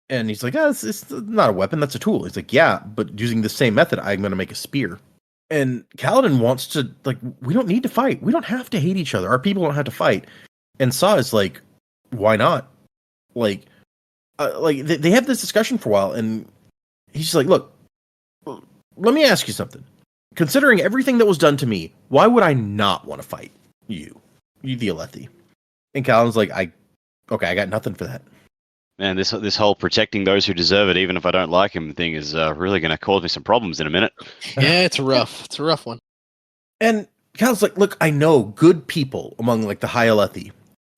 And he's like, it's not a weapon, that's a tool. He's like, yeah, but using the same method, I'm going to make a spear. And Kaladin wants to, like, we don't need to fight. We don't have to hate each other. Our people don't have to fight. And Saw is like, why not? Like they have this discussion for a while, and he's just like, look, let me ask you something. Considering everything that was done to me, why would I not want to fight you the Alethi? And Kaladin's like, I got nothing for that. Man, this whole protecting those who deserve it, even if I don't like him thing, is really going to cause me some problems in a minute. Yeah, it's rough. It's a rough one. And Kaladin's like, look, I know good people among like the High Alethi.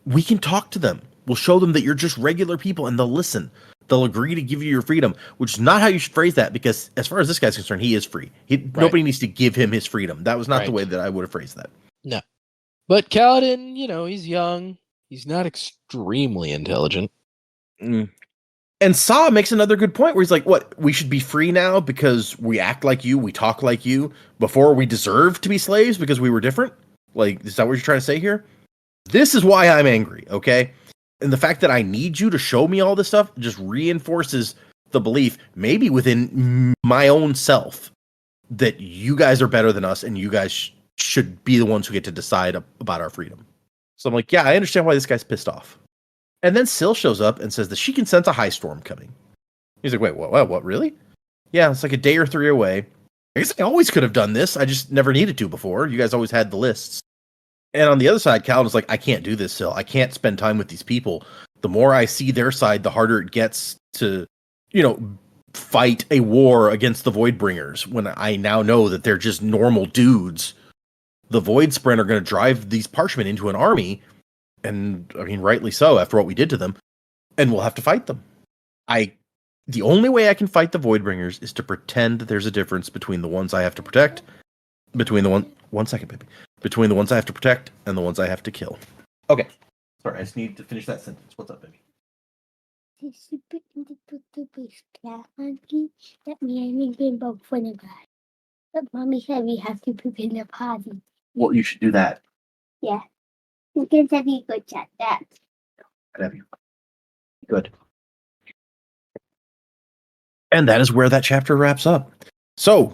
We can talk to them. We'll show them that you're just regular people, and they'll listen. They'll agree to give you your freedom, which is not how you should phrase that, because as far as this guy's concerned, he is free. Nobody needs to give him his freedom. That was not the way that I would have phrased that. No. But Kaladin, he's young. He's not extremely intelligent. Mm. And Saw makes another good point where he's like, what, we should be free now because we act like you, we talk like you, before we deserve to be slaves because we were different? Like, is that what you're trying to say here? This is why I'm angry, okay? And the fact that I need you to show me all this stuff just reinforces the belief, maybe within my own self, that you guys are better than us and you guys should be the ones who get to decide about our freedom. So I'm like, yeah, I understand why this guy's pissed off. And then Syl shows up and says that she can sense a high storm coming. He's like, wait, what, really? Yeah, it's like a day or 3 away. I guess I always could have done this. I just never needed to before. You guys always had the lists. And on the other side, Kaladin's like, I can't do this, Syl. I can't spend time with these people. The more I see their side, the harder it gets to, fight a war against the Voidbringers when I now know that they're just normal dudes. The Voidspren are going to drive these Parchment into an army, and, rightly so, after what we did to them, and we'll have to fight them. The only way I can fight the Voidbringers is to pretend that there's a difference between the ones I have to protect, between the ones I have to protect and the ones I have to kill. Okay. Sorry, I just need to finish that sentence. What's up, baby? That means been both for the guy. But mommy said we have to prepare the party. Well, you should do that. Yeah. You can tell me good chat that. I'd have you. Good. And that is where that chapter wraps up. So,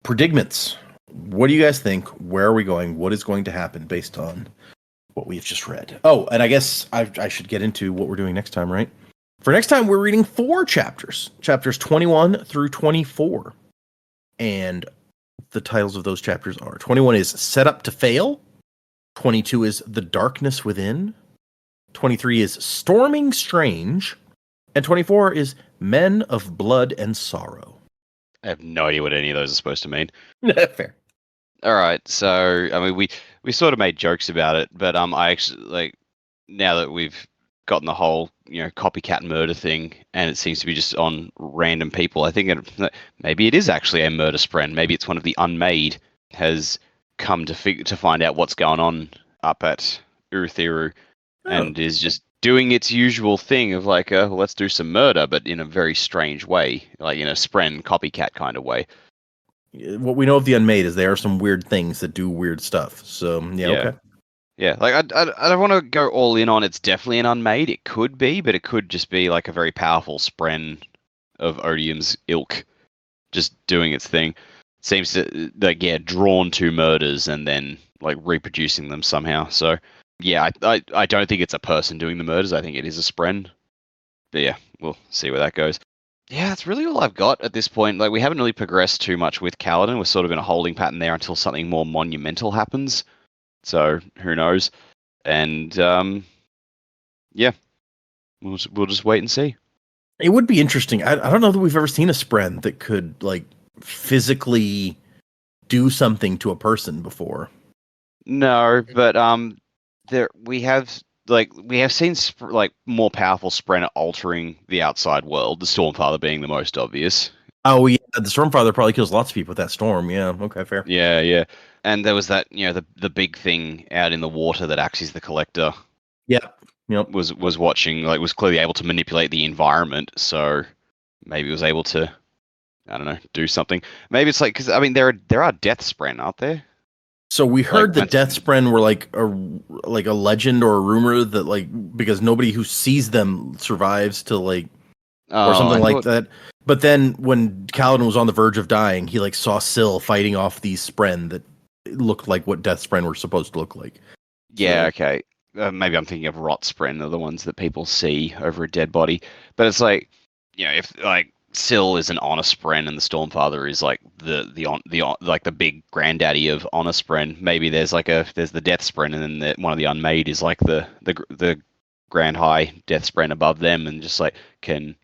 predicaments. What do you guys think? Where are we going? What is going to happen based on what we've just read? Oh, and I guess I should get into what we're doing next time, right? For next time, we're reading 4 chapters. Chapters 21 through 24. And the titles of those chapters are 21 is Set Up to Fail. 22 is The Darkness Within. 23 is Storming Strange. And 24 is Men of Blood and Sorrow. I have no idea what any of those are supposed to mean. Fair. All right, so we sort of made jokes about it, but I actually now that we've gotten the whole copycat murder thing, and it seems to be just on random people. I think maybe it is actually a murder spren. Maybe it's one of the unmade has come to find out what's going on up at Urithiru, and is just doing its usual thing of let's do some murder, but in a very strange way, like in a spren copycat kind of way. What we know of the unmade is there are some weird things that do weird stuff. So yeah. Okay. Yeah, like I don't want to go all in on it's definitely an unmade. It could be, but it could just be like a very powerful spren of Odium's ilk, just doing its thing. Seems to like drawn to murders and then like reproducing them somehow. So yeah, I don't think it's a person doing the murders. I think it is a spren. But yeah, we'll see where that goes. Yeah, that's really all I've got at this point. Like we haven't really progressed too much with Kaladin. We're sort of in a holding pattern there until something more monumental happens. So who knows? And yeah, we'll just wait and see. It would be interesting. I don't know that we've ever seen a spren that could like physically do something to a person before. No, but there we have seen like more powerful spren altering the outside world. The Stormfather being the most obvious. Oh yeah, the Stormfather probably kills lots of people with that storm. Yeah, okay, fair. Yeah. And there was that, the big thing out in the water that acts as the collector. Yeah. Yep. Was watching, like, was clearly able to manipulate the environment, so maybe was able to, I don't know, do something. Maybe it's like, because I mean there are death spren, aren't there? So we heard Like, that Death Spren were like a legend or a rumor that like because nobody who sees them survives to like or something like that. But then when Kaladin was on the verge of dying, he like saw Syl fighting off these spren that looked like what Death Spren were supposed to look like. Yeah, okay. Maybe I'm thinking of rot spren, are the ones that people see over a dead body. But it's like, if like Syl is an honor spren and the Stormfather is like the big granddaddy of honor spren. Maybe there's the death spren, and then one of the unmade is like the grand high death spren above them, and just like can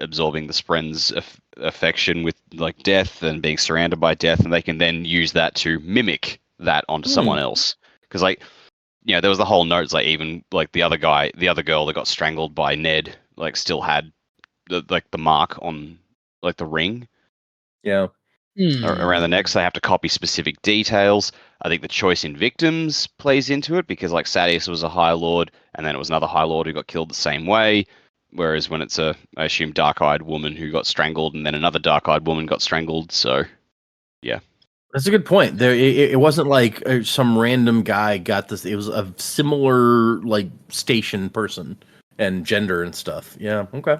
absorbing the spren's affection with like death and being surrounded by death, and they can then use that to mimic that onto someone else. Because like there was the whole notes, like even like the other girl that got strangled by Ned, like still had the mark on like the ring around the neck, so they have to copy specific details. I think the choice in victims plays into it, because like Sadeas was a High Lord, and then it was another High Lord who got killed the same way. Whereas when it's I assume, dark-eyed woman who got strangled, and then another dark-eyed woman got strangled. So, yeah. That's a good point. There, it wasn't like some random guy got this. It was a similar like station person and gender and stuff. Yeah. Okay.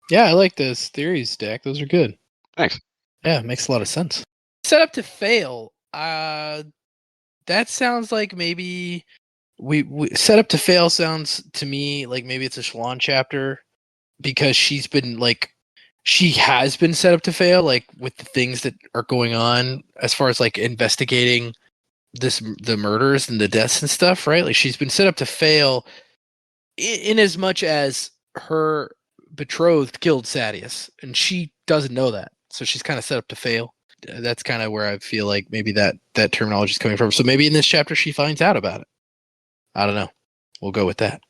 Yeah, I like those theories, Dak. Those are good. Thanks. Yeah, it makes a lot of sense. Set up to fail. That sounds like maybe we set up to fail sounds to me like maybe it's a Shallan chapter, because she has been set up to fail, like with the things that are going on as far as like investigating the murders and the deaths and stuff, right? Like she's been set up to fail in as much as her betrothed killed Sadeas, and she doesn't know that, so she's kind of set up to fail. That's kind of where I feel like maybe that terminology is coming from. So maybe in this chapter she finds out about it. I don't know. We'll go with that.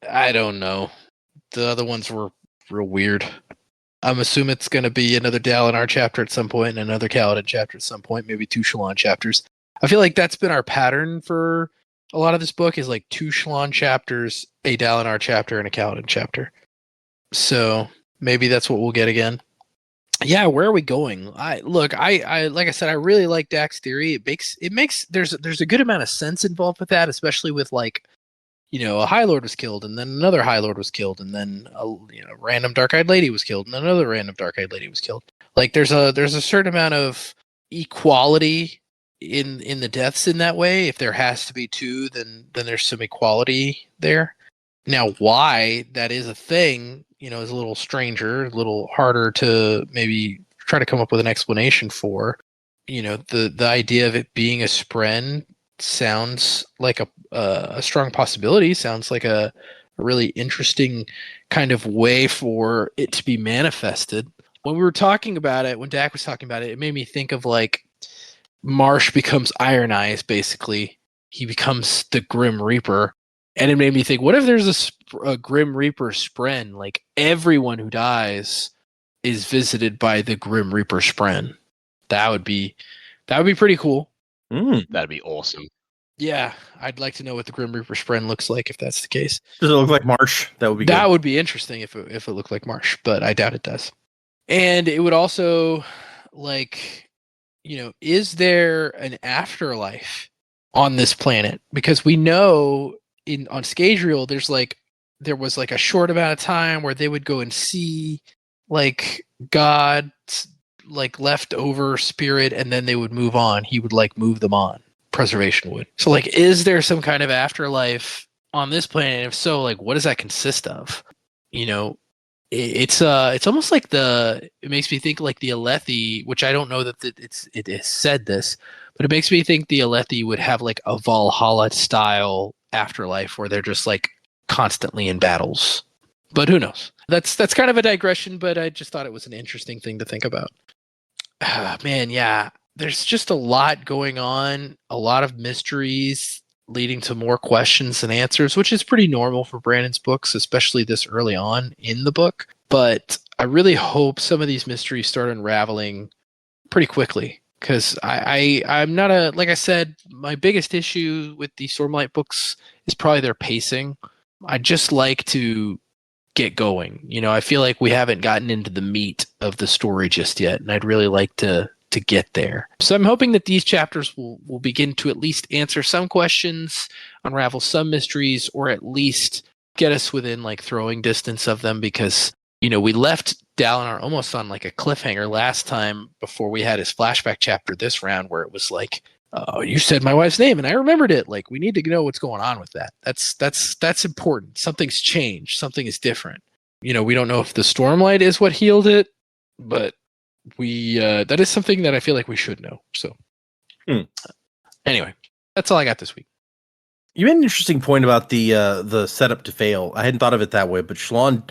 I don't know. The other ones were real weird. I'm assuming it's going to be another Dalinar chapter at some point and another Kaladin chapter at some point, maybe 2 Shallan chapters. I feel like that's been our pattern for a lot of this book, is like 2 Shallan chapters, a Dalinar chapter, and a Kaladin chapter. So maybe that's what we'll get again. Yeah, where are we going? I like I said, I really like Dak's theory. It makes there's a good amount of sense involved with that, especially with like, a High Lord was killed, and then another High Lord was killed, and then a random dark-eyed lady was killed, and another random dark-eyed lady was killed. Like there's a certain amount of equality in the deaths in that way. If there has to be 2, then there's some equality there. Now, why that is a thing, is a little stranger, a little harder to maybe try to come up with an explanation for. The idea of it being a spren sounds like a strong possibility. Sounds like a really interesting kind of way for it to be manifested. When we were talking about it, when Dak was talking about it, it made me think of like Marsh becomes Iron Eyes, basically. He becomes the Grim Reaper. And it made me think, what if there's a Grim Reaper spren? Like everyone who dies is visited by the Grim Reaper spren. That would be pretty cool. That'd be awesome. Yeah, I'd like to know what the Grim Reaper spren looks like if that's the case. Does it look like Marsh? That would be good. That would be interesting if it looked like Marsh, but I doubt it does. And it would also, like, is there an afterlife on this planet, because we know on Scadrial there was like a short amount of time where they would go and see like God's like leftover spirit, and then they would move on. He would like move them on. Preservation would. So like, is there some kind of afterlife on this planet? If so, like, what does that consist of? You know, it's almost like it makes me think like the Alethi, which I don't know that it has said this, but it makes me think the Alethi would have like a Valhalla style afterlife where they're just like constantly in battles. But who knows? That's kind of a digression, but I just thought it was an interesting thing to think about. Man, yeah. There's just a lot going on, a lot of mysteries leading to more questions than answers, which is pretty normal for Brandon's books, especially this early on in the book. But I really hope some of these mysteries start unraveling pretty quickly, because I'm not like I said, my biggest issue with the Stormlight books is probably their pacing. I just like to get going. You know, I feel like we haven't gotten into the meat of the story just yet, and I'd really like to get there. So I'm hoping that these chapters will begin to at least answer some questions, unravel some mysteries, or at least get us within like throwing distance of them, because, you know, we left Dalinar almost on like a cliffhanger last time before we had his flashback chapter this round, where it was like, oh, you said my wife's name and I remembered it. Like, we need to know what's going on with that. That's important. Something's changed. Something is different. You know, we don't know if the Stormlight is what healed it, but that is something that I feel like we should know. So anyway, that's all I got this week. You made an interesting point about the setup to fail. I hadn't thought of it that way, but Shallan,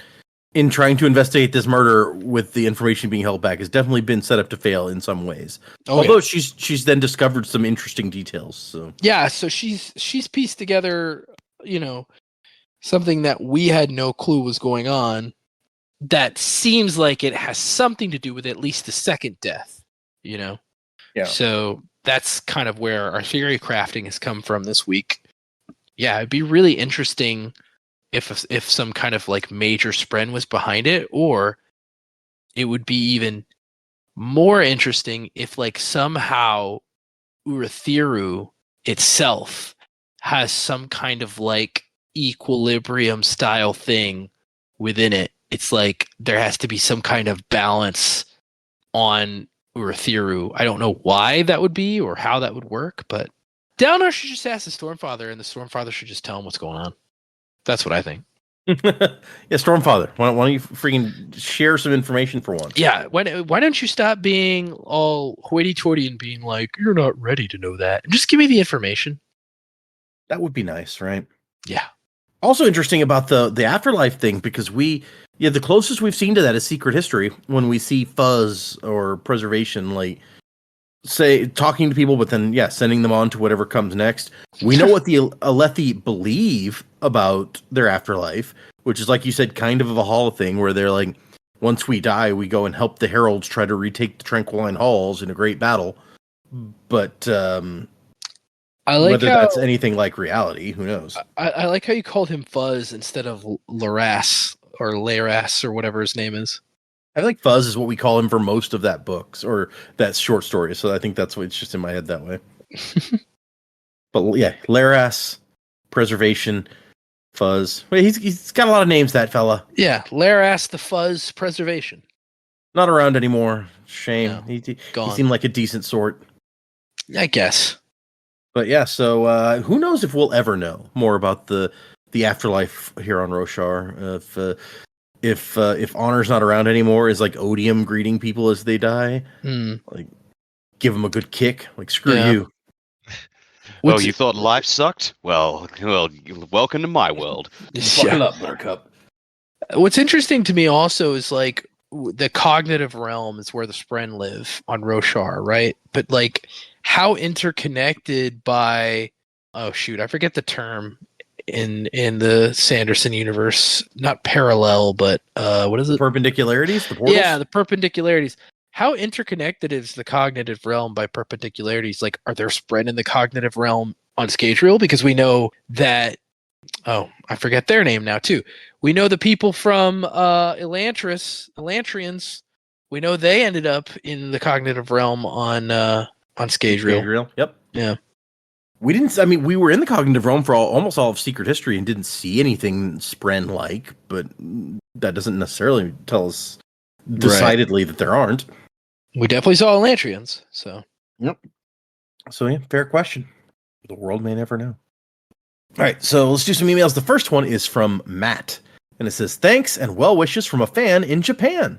in trying to investigate this murder with the information being held back, has definitely been set up to fail in some ways. Although she's then discovered some interesting details. So yeah, so she's pieced together, you know, something that we had no clue was going on, that seems like it has something to do with at least the second death, you know? Yeah. So that's kind of where our theory crafting has come from this week. Yeah, it'd be really interesting if some kind of like major spren was behind it, or it would be even more interesting if like somehow Urithiru itself has some kind of like equilibrium style thing within it. It's like there has to be some kind of balance on Urithiru. I don't know why that would be or how that would work, but Dalinar should just ask the Stormfather, and the Stormfather should just tell him what's going on. That's what I think. Yeah, Stormfather, why don't you freaking share some information for once? Yeah, why don't you stop being all hoity-toity and being like, you're not ready to know that. Just give me the information. That would be nice, right? Yeah. Also interesting about the afterlife thing, because the closest we've seen to that is Secret History, when we see Fuzz or Preservation, like, say, talking to people, but then, sending them on to whatever comes next. We know what the Alethi believe about their afterlife, which is, like you said, kind of a Hall thing, where they're like, once we die, we go and help the Heralds try to retake the Tranquiline Halls in a great battle. But I like whether that's anything like reality, who knows? I like how you called him Fuzz instead of Laras or Laras or whatever his name is. I think Fuzz is what we call him for most of that books or that short story. So I think that's what it's just in my head that way. But yeah, Laras, Preservation, Fuzz. Wait, he's got a lot of names, that fella. Yeah, Laras the Fuzz Preservation. Not around anymore. Shame. No, He gone. seemed like a decent sort. I guess. But yeah, so who knows if we'll ever know more about the afterlife here on Roshar? If Honor's not around anymore, is like Odium greeting people as they die? Like, give them a good kick. Like, screw you. Oh, you thought life sucked? Well, welcome to my world. Buckle up, Buttercup. What's interesting to me also is like the cognitive realm is where the Spren live on Roshar, right? But like, how interconnected by I forget the term in the Sanderson universe, not parallel, but what is it? Perpendicularities? The portals? Yeah, the perpendicularities. How interconnected is the cognitive realm by perpendicularities? Like, are there Spren in the cognitive realm on Scadrial? Because we know that I forget their name now too. We know the people from Elantrians. We know they ended up in the cognitive realm on Scadrial. Yep. Yeah. We didn't. I mean, we were in the cognitive realm for almost all of Secret History and didn't see anything Spren-like, but that doesn't necessarily tell us decidedly that there aren't. We definitely saw Elantrians, so. Yep. So yeah, fair question. The world may never know. All right, so let's do some emails. The first one is from Matt, and it says, "Thanks and well wishes from a fan in Japan.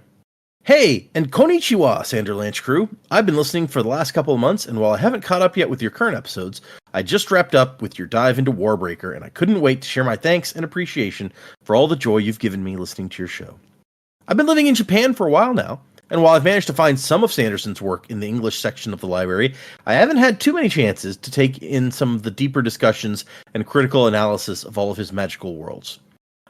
Hey, and konnichiwa, Sanderlanche crew. I've been listening for the last couple of months, and while I haven't caught up yet with your current episodes, I just wrapped up with your dive into Warbreaker, and I couldn't wait to share my thanks and appreciation for all the joy you've given me listening to your show. I've been living in Japan for a while now, and while I've managed to find some of Sanderson's work in the English section of the library, I haven't had too many chances to take in some of the deeper discussions and critical analysis of all of his magical worlds.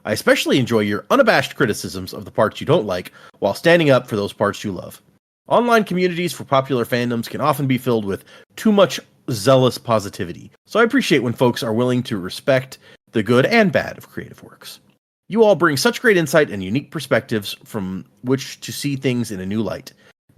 I especially enjoy your unabashed criticisms of the parts you don't like, while standing up for those parts you love. Online communities for popular fandoms can often be filled with too much zealous positivity, so I appreciate when folks are willing to respect the good and bad of creative works. You all bring such great insight and unique perspectives from which to see things in a new light.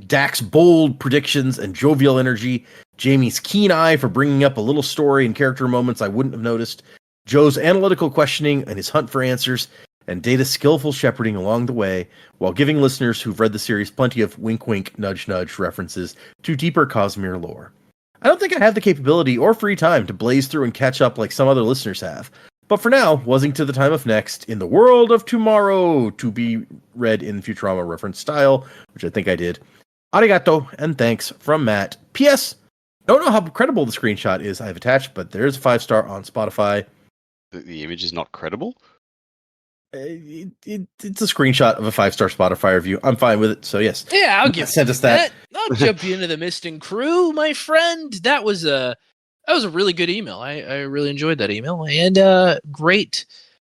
Dak's bold predictions and jovial energy, Jaymee's keen eye for bringing up a little story and character moments I wouldn't have noticed, Joe's analytical questioning and his hunt for answers, and Data's skillful shepherding along the way, while giving listeners who've read the series plenty of wink-wink, nudge-nudge references to deeper Cosmere lore. I don't think I have the capability or free time to blaze through and catch up like some other listeners have, but for now, wasing to the time of next, in the world of tomorrow, to be read in Futurama reference style, which I think I did. Arigato, and thanks from Matt. P.S. Don't know how credible the screenshot is I've attached, but there's a 5-star on Spotify. The image is not credible? It's a screenshot of a 5-star Spotify review. I'm fine with it, so yes. Yeah, I'll give send us that. I'll jump you into the mist and crew, my friend. That was a really good email. I really enjoyed that email, and great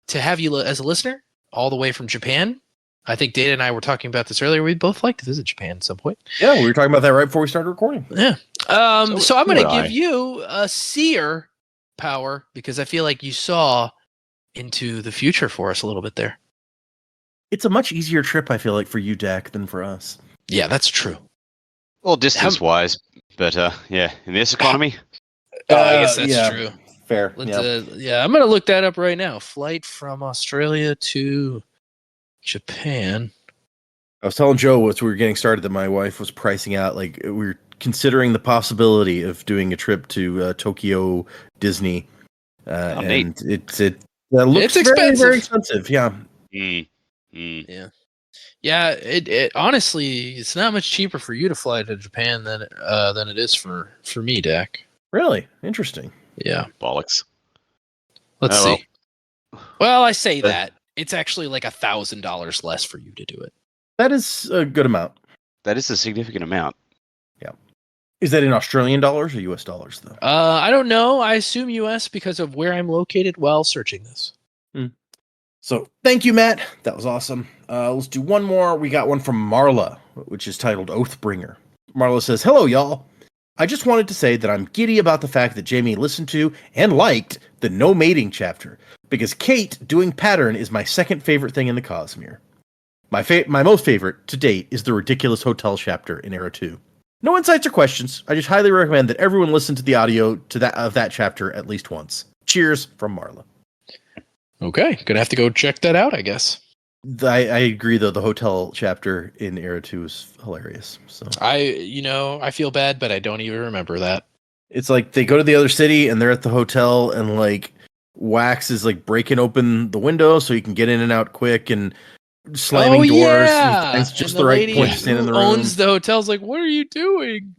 to have you as a listener all the way from Japan. I think Data and I were talking about this earlier. We'd both like to visit Japan at some point. Yeah, we were talking about that right before we started recording. Yeah. So I'm going to would give you a seer power because I feel like you saw into the future for us a little bit there. It's a much easier trip, I feel like, for you, Dak, than for us. Yeah, that's true. Well, distance-wise, but yeah, in this economy, I guess that's yeah. true. Fair. Yeah, I'm going to look that up right now. Flight from Australia to Japan. I was telling Joe as we were getting started that my wife was pricing out, like, we were considering the possibility of doing a trip to Tokyo Disney. And it looks It's very, expensive. very expensive. Yeah. Yeah. It honestly, it's not much cheaper for you to fly to Japan than it is for me, Dak. Really? Interesting. Yeah. bollocks. Let's Oh, see. Well, I say that. It's actually like $1,000 less for you to do it. That is a good amount. That is a significant amount. Is that in Australian dollars or US dollars, though? I don't know. I assume US because of where I'm located while searching this. So thank you, Matt. That was awesome. Let's do one more. We got one from Marla, which is titled Oathbringer. Marla says, "Hello, y'all. I just wanted to say that I'm giddy about the fact that Jaymee listened to and liked the no mating chapter, because Kate doing pattern is my second favorite thing in the Cosmere. My most favorite to date is the ridiculous hotel chapter in Era 2. No insights or questions. I just highly recommend that everyone listen to the audio of that chapter at least once. Cheers from Marla." Okay, gonna have to go check that out, I guess. I agree, though. The hotel chapter in Era 2 is hilarious. So I feel bad, but I don't even remember that. it's like they go to the other city and they're at the hotel, and like Wax is like breaking open the window so he can get in and out quick and slamming doors. Yeah. And it's just And the right lady point to stand in the who room. owns the hotel's like, "What are you doing?"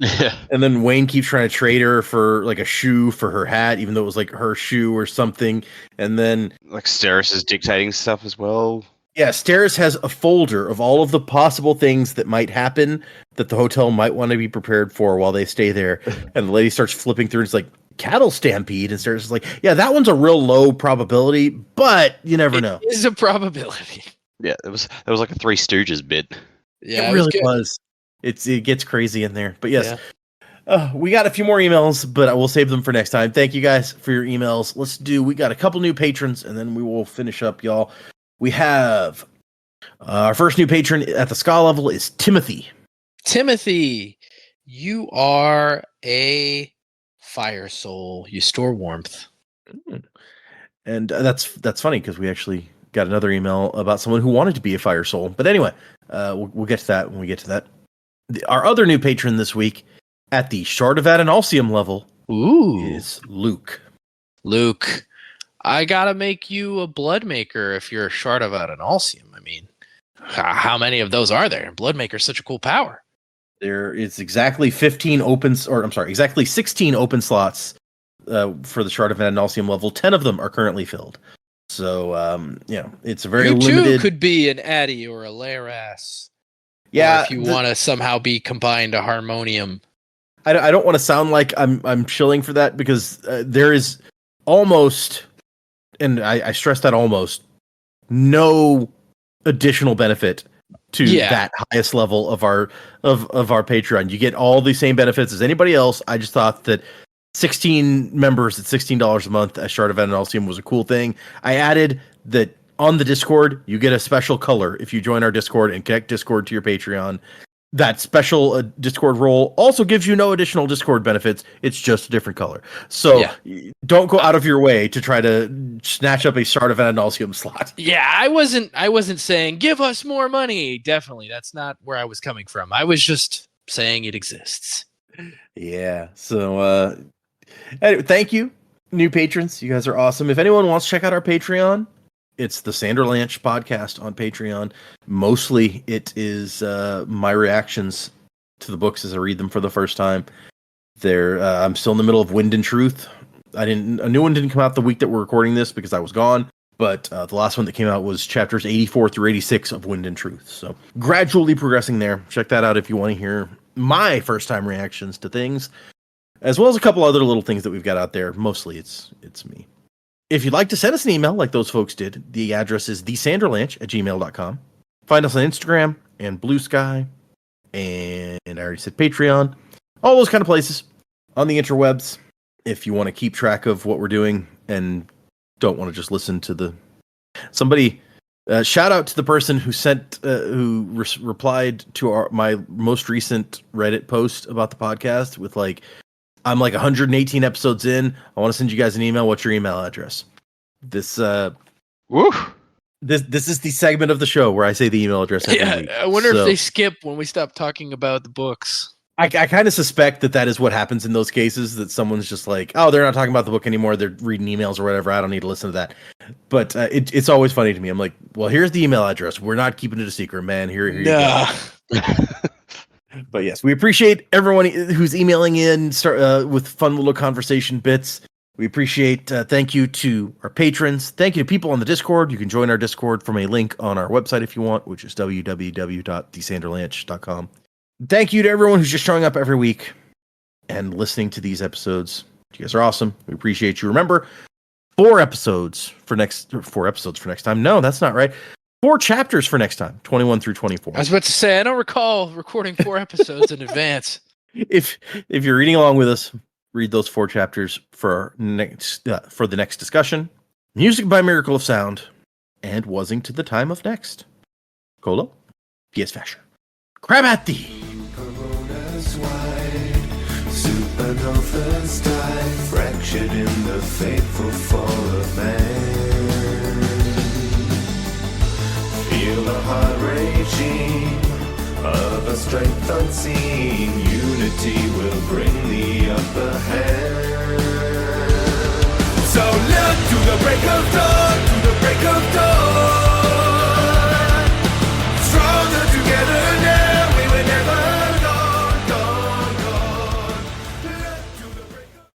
And then Wayne keeps trying to trade her for like a shoe for her hat, even though it was like her shoe or something. And then Like Steris is dictating stuff as well. yeah, Steris has a folder of all of the possible things that might happen that the hotel might want to be prepared for while they stay there. And the lady starts flipping through and it's like, cattle stampede. And Steris is like, yeah, that one's a real low probability, but you never know. It is a probability. Yeah, that was like a Three Stooges bit. Yeah, it really good. was. It gets crazy in there. But yes, we got a few more emails, but I will save them for next time. Thank you guys for your emails. We got a couple new patrons, and then we will finish up, y'all. We have our first new patron at the ska level is Timothy. Timothy, you are a fire soul. You store warmth. And that's funny because we actually got another email about someone who wanted to be a fire soul. But anyway, we'll get to that when we get to that. Our other new patron this week at the Shardavat and Alcium level is Luke. Luke, I gotta make you a blood maker if you're a Shardavat and Alcium. I mean, how many of those are there? Blood maker's such a cool power. There is exactly 16 open slots for the Shardavat and Alcium level. 10 of them are currently filled. So, it's a very limited. You too could be an Addy or a Laras. Yeah. Or if you want to somehow be combined to Harmonium. I don't want to sound like I'm shilling for that because there is almost, and I stress that almost, no additional benefit to that highest level of our Patreon. You get all the same benefits as anybody else. I just thought that 16 members at $16 a month at Shardavat and Alcium was a cool thing. I added that on the Discord, you get a special color if you join our Discord and connect Discord to your Patreon. That special Discord role also gives you no additional Discord benefits. It's just a different color. So don't go out of your way to try to snatch up a Shardavat and Alcium slot. Yeah, I wasn't saying give us more money. Definitely, that's not where I was coming from. I was just saying it exists. Yeah. So anyway, thank you, new patrons. You guys are awesome. If anyone wants to check out our Patreon, it's the Sanderlanche podcast on Patreon. Mostly it is my reactions to the books as I read them for the first time. I'm still in the middle of Wind and Truth. A new one didn't come out the week that we're recording this because I was gone. But the last one that came out was chapters 84 through 86 of Wind and Truth. So gradually progressing there. Check that out if you want to hear my first time reactions to things, as well as a couple other little things that we've got out there. Mostly it's me. If you'd like to send us an email like those folks did, the address is thesanderlanche@gmail.com. Find us on Instagram and Blue Sky, and I already said Patreon, all those kind of places on the interwebs. If you want to keep track of what we're doing and don't want to just listen to somebody, shout out to the person who replied to my most recent Reddit post about the podcast with I'm 118 episodes in. I want to send you guys an email. What's your email address? This is the segment of the show where I say the email address every week. I wonder if they skip when we stop talking about the books. I kind of suspect that is what happens in those cases, that someone's just like, oh, they're not talking about the book anymore. They're reading emails or whatever. I don't need to listen to that. But it's always funny to me. I'm like, well, here's the email address. We're not keeping it a secret, man. Here you go. But yes, we appreciate everyone who's emailing in with fun little conversation bits. We appreciate, thank you to our patrons. Thank you to people on the Discord. You can join our Discord from a link on our website if you want, which is www.thesanderlanche.com. Thank you to everyone who's just showing up every week and listening to these episodes. You guys are awesome. We appreciate you. Remember, 4 episodes for next time. No, that's not right. 4 chapters for next time, 21 through 24. I was about to say, I don't recall recording 4 episodes in advance. If you're reading along with us, read those 4 chapters for the next discussion. Music by Miracle of Sound, and Wasing to the Time of Next. Colo, P.S. Fasher. Crab at thee! Coronas wide, supernovas die, fractured in the fateful fall of man. Feel the heart raging of a strength unseen. Unity will bring the upper hand. So look to the break of dawn.